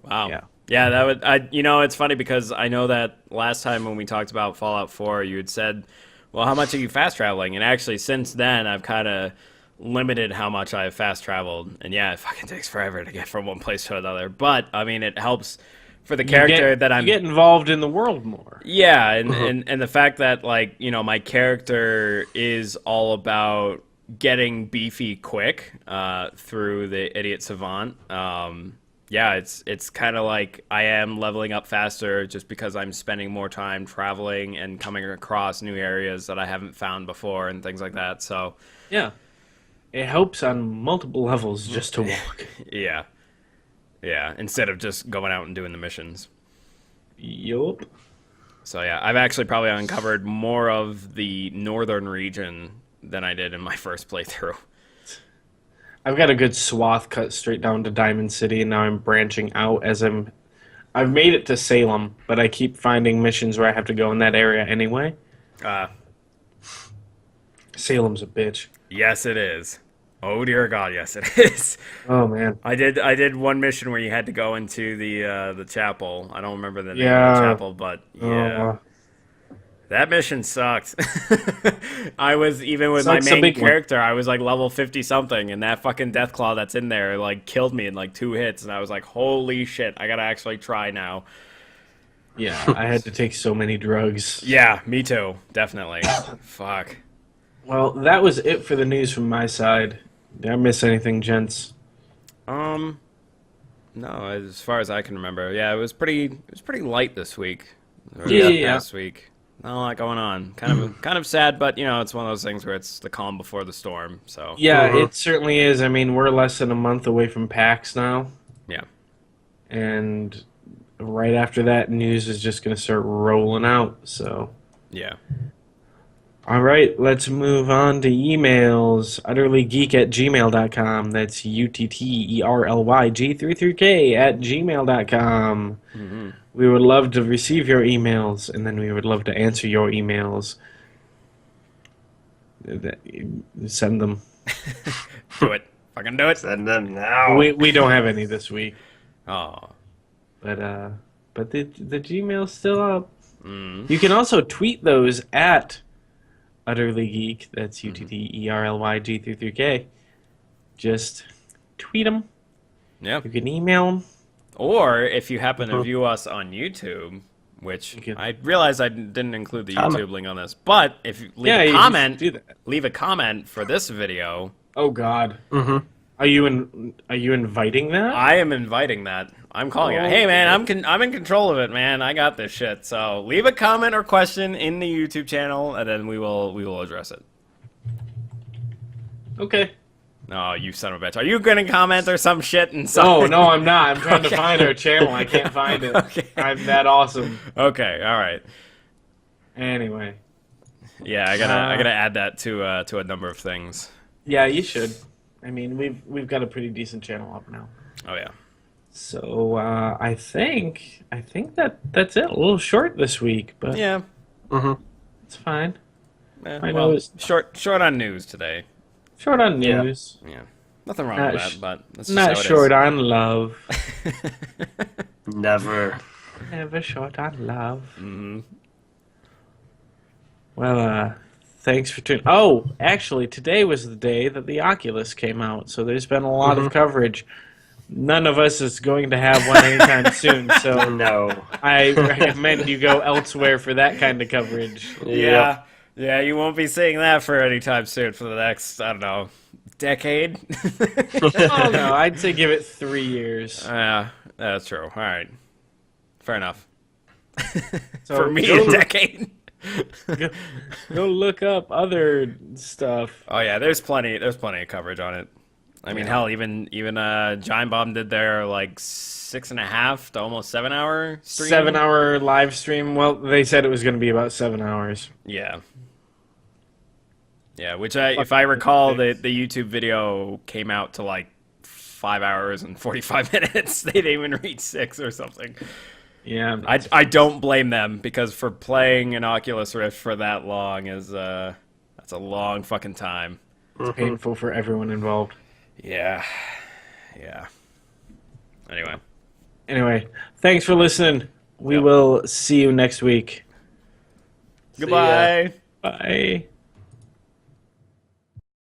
[SPEAKER 2] Wow.
[SPEAKER 1] Yeah.
[SPEAKER 2] Yeah, it's funny because I know that last time when we talked about Fallout 4, you had said, well, how much are you fast traveling? And actually, since then, I've kind of limited how much I've fast traveled. And yeah, it fucking takes forever to get from one place to another. But, I mean, it helps for the character that I'm...
[SPEAKER 1] You get involved in the world more.
[SPEAKER 2] Yeah, and the fact that, like, you know, my character is all about getting beefy quick through the Idiot Savant. Yeah, it's kind of like I am leveling up faster just because I'm spending more time traveling and coming across new areas that I haven't found before and things like that. So,
[SPEAKER 1] Yeah. It helps on multiple levels just to walk.
[SPEAKER 2] yeah. Yeah, instead of just going out and doing the missions.
[SPEAKER 1] Yup.
[SPEAKER 2] So, yeah, I've actually probably uncovered more of the northern region than I did in my first playthrough.
[SPEAKER 1] I've got a good swath cut straight down to Diamond City, and now I'm branching out I've made it to Salem, but I keep finding missions where I have to go in that area anyway. Salem's a bitch.
[SPEAKER 2] Yes, it is. Oh dear God, yes it is.
[SPEAKER 1] Oh man.
[SPEAKER 2] I did one mission where you had to go into the chapel. I don't remember the name of
[SPEAKER 1] Yeah.
[SPEAKER 2] the chapel, but yeah. That mission sucked. I was, even with my
[SPEAKER 1] Sucks a
[SPEAKER 2] main
[SPEAKER 1] big one.
[SPEAKER 2] character, I was like level 50 something, and that fucking Deathclaw that's in there like killed me in like 2 hits, and I was like, holy shit, I gotta actually try now.
[SPEAKER 1] Yeah, I had to take so many drugs.
[SPEAKER 2] Yeah, me too, definitely. Fuck.
[SPEAKER 1] Well, that was it for the news from my side. Did I miss anything, gents?
[SPEAKER 2] No, as far as I can remember, yeah, it was pretty light this week. Really up
[SPEAKER 1] Yeah.
[SPEAKER 2] past week. Not a lot going on. Kind of sad, but it's one of those things where it's the calm before the storm. So
[SPEAKER 1] Yeah, it certainly is. I mean, we're less than a month away from PAX now,
[SPEAKER 2] yeah.
[SPEAKER 1] and right after that, news is just going to start rolling out. So,
[SPEAKER 2] Yeah.
[SPEAKER 1] all right, let's move on to emails. Utterlygeek@gmail.com. That's UTTERLYG33k@gmail.com.
[SPEAKER 2] Mm-hmm.
[SPEAKER 1] We would love to receive your emails, and then we would love to answer your emails. Send them.
[SPEAKER 2] Do it. Fucking do it.
[SPEAKER 3] Send them now.
[SPEAKER 1] We don't have any this week,
[SPEAKER 2] Oh.
[SPEAKER 1] but the Gmail's still up.
[SPEAKER 2] Mm.
[SPEAKER 1] You can also tweet those at Utterly Geek. That's UTTERLYG33k. Just tweet them.
[SPEAKER 2] Yeah.
[SPEAKER 1] You can email them.
[SPEAKER 2] Or if you happen to view us on YouTube, which I realize I didn't include the YouTube link on this, but if you leave a comment,
[SPEAKER 1] do that.
[SPEAKER 2] leave a comment for this video.
[SPEAKER 1] Oh God. Are you inviting that?
[SPEAKER 2] I am inviting that. I'm calling it. Hey man, I'm in control of it, man. I got this shit. So leave a comment or question in the YouTube channel, and then we will address it.
[SPEAKER 1] Okay.
[SPEAKER 2] Oh, you son of a bitch! Are you gonna comment or some shit? And
[SPEAKER 1] No, I'm not. I'm trying to find our channel. I can't find it.
[SPEAKER 2] Okay.
[SPEAKER 1] I'm that awesome.
[SPEAKER 2] Okay, all right.
[SPEAKER 1] Anyway.
[SPEAKER 2] Yeah, I gotta add that to a number of things.
[SPEAKER 1] Yeah, you should. I mean, we've got a pretty decent channel up now.
[SPEAKER 2] Oh yeah.
[SPEAKER 1] So I think that's it. A little short this week, but
[SPEAKER 2] Yeah.
[SPEAKER 1] it's fine. I know
[SPEAKER 2] Well,
[SPEAKER 1] it's
[SPEAKER 2] short on news today.
[SPEAKER 1] short on news.
[SPEAKER 2] Yeah. Nothing wrong
[SPEAKER 1] Not
[SPEAKER 2] with
[SPEAKER 1] sh-
[SPEAKER 2] that, but that's just
[SPEAKER 1] Not
[SPEAKER 2] how it
[SPEAKER 1] short on love.
[SPEAKER 3] Never.
[SPEAKER 1] Never short on love.
[SPEAKER 2] Mm-hmm.
[SPEAKER 1] Well, thanks for tuning. Oh, actually, today was the day that the Oculus came out, so there's been a lot of coverage. None of us is going to have one anytime soon, so
[SPEAKER 3] No.
[SPEAKER 1] I recommend you go elsewhere for that kind of coverage.
[SPEAKER 2] Yeah. Yeah, you won't be seeing that for any time soon for the next, I don't know, decade.
[SPEAKER 1] Oh no, I'd say give it 3 years.
[SPEAKER 2] Yeah, that's true. All right. Fair enough.
[SPEAKER 1] So
[SPEAKER 2] For me,
[SPEAKER 1] go,
[SPEAKER 2] a decade.
[SPEAKER 1] go look up other stuff.
[SPEAKER 2] Oh yeah, there's plenty of coverage on it. I mean, hell, even Giant Bomb did their like 6.5 to almost 7 hour stream.
[SPEAKER 1] 7-hour live stream. Well, they said it was going to be about 7 hours.
[SPEAKER 2] Yeah. Yeah, which if I recall, the YouTube video came out to like 5 hours and 45 minutes. They didn't even reach 6 or something.
[SPEAKER 1] Yeah,
[SPEAKER 2] I don't blame them, because for playing an Oculus Rift for that long that's a long fucking time.
[SPEAKER 1] it's painful for everyone involved.
[SPEAKER 2] Yeah.
[SPEAKER 1] Anyway, thanks for listening. We will see you next week.
[SPEAKER 2] Goodbye.
[SPEAKER 1] Bye.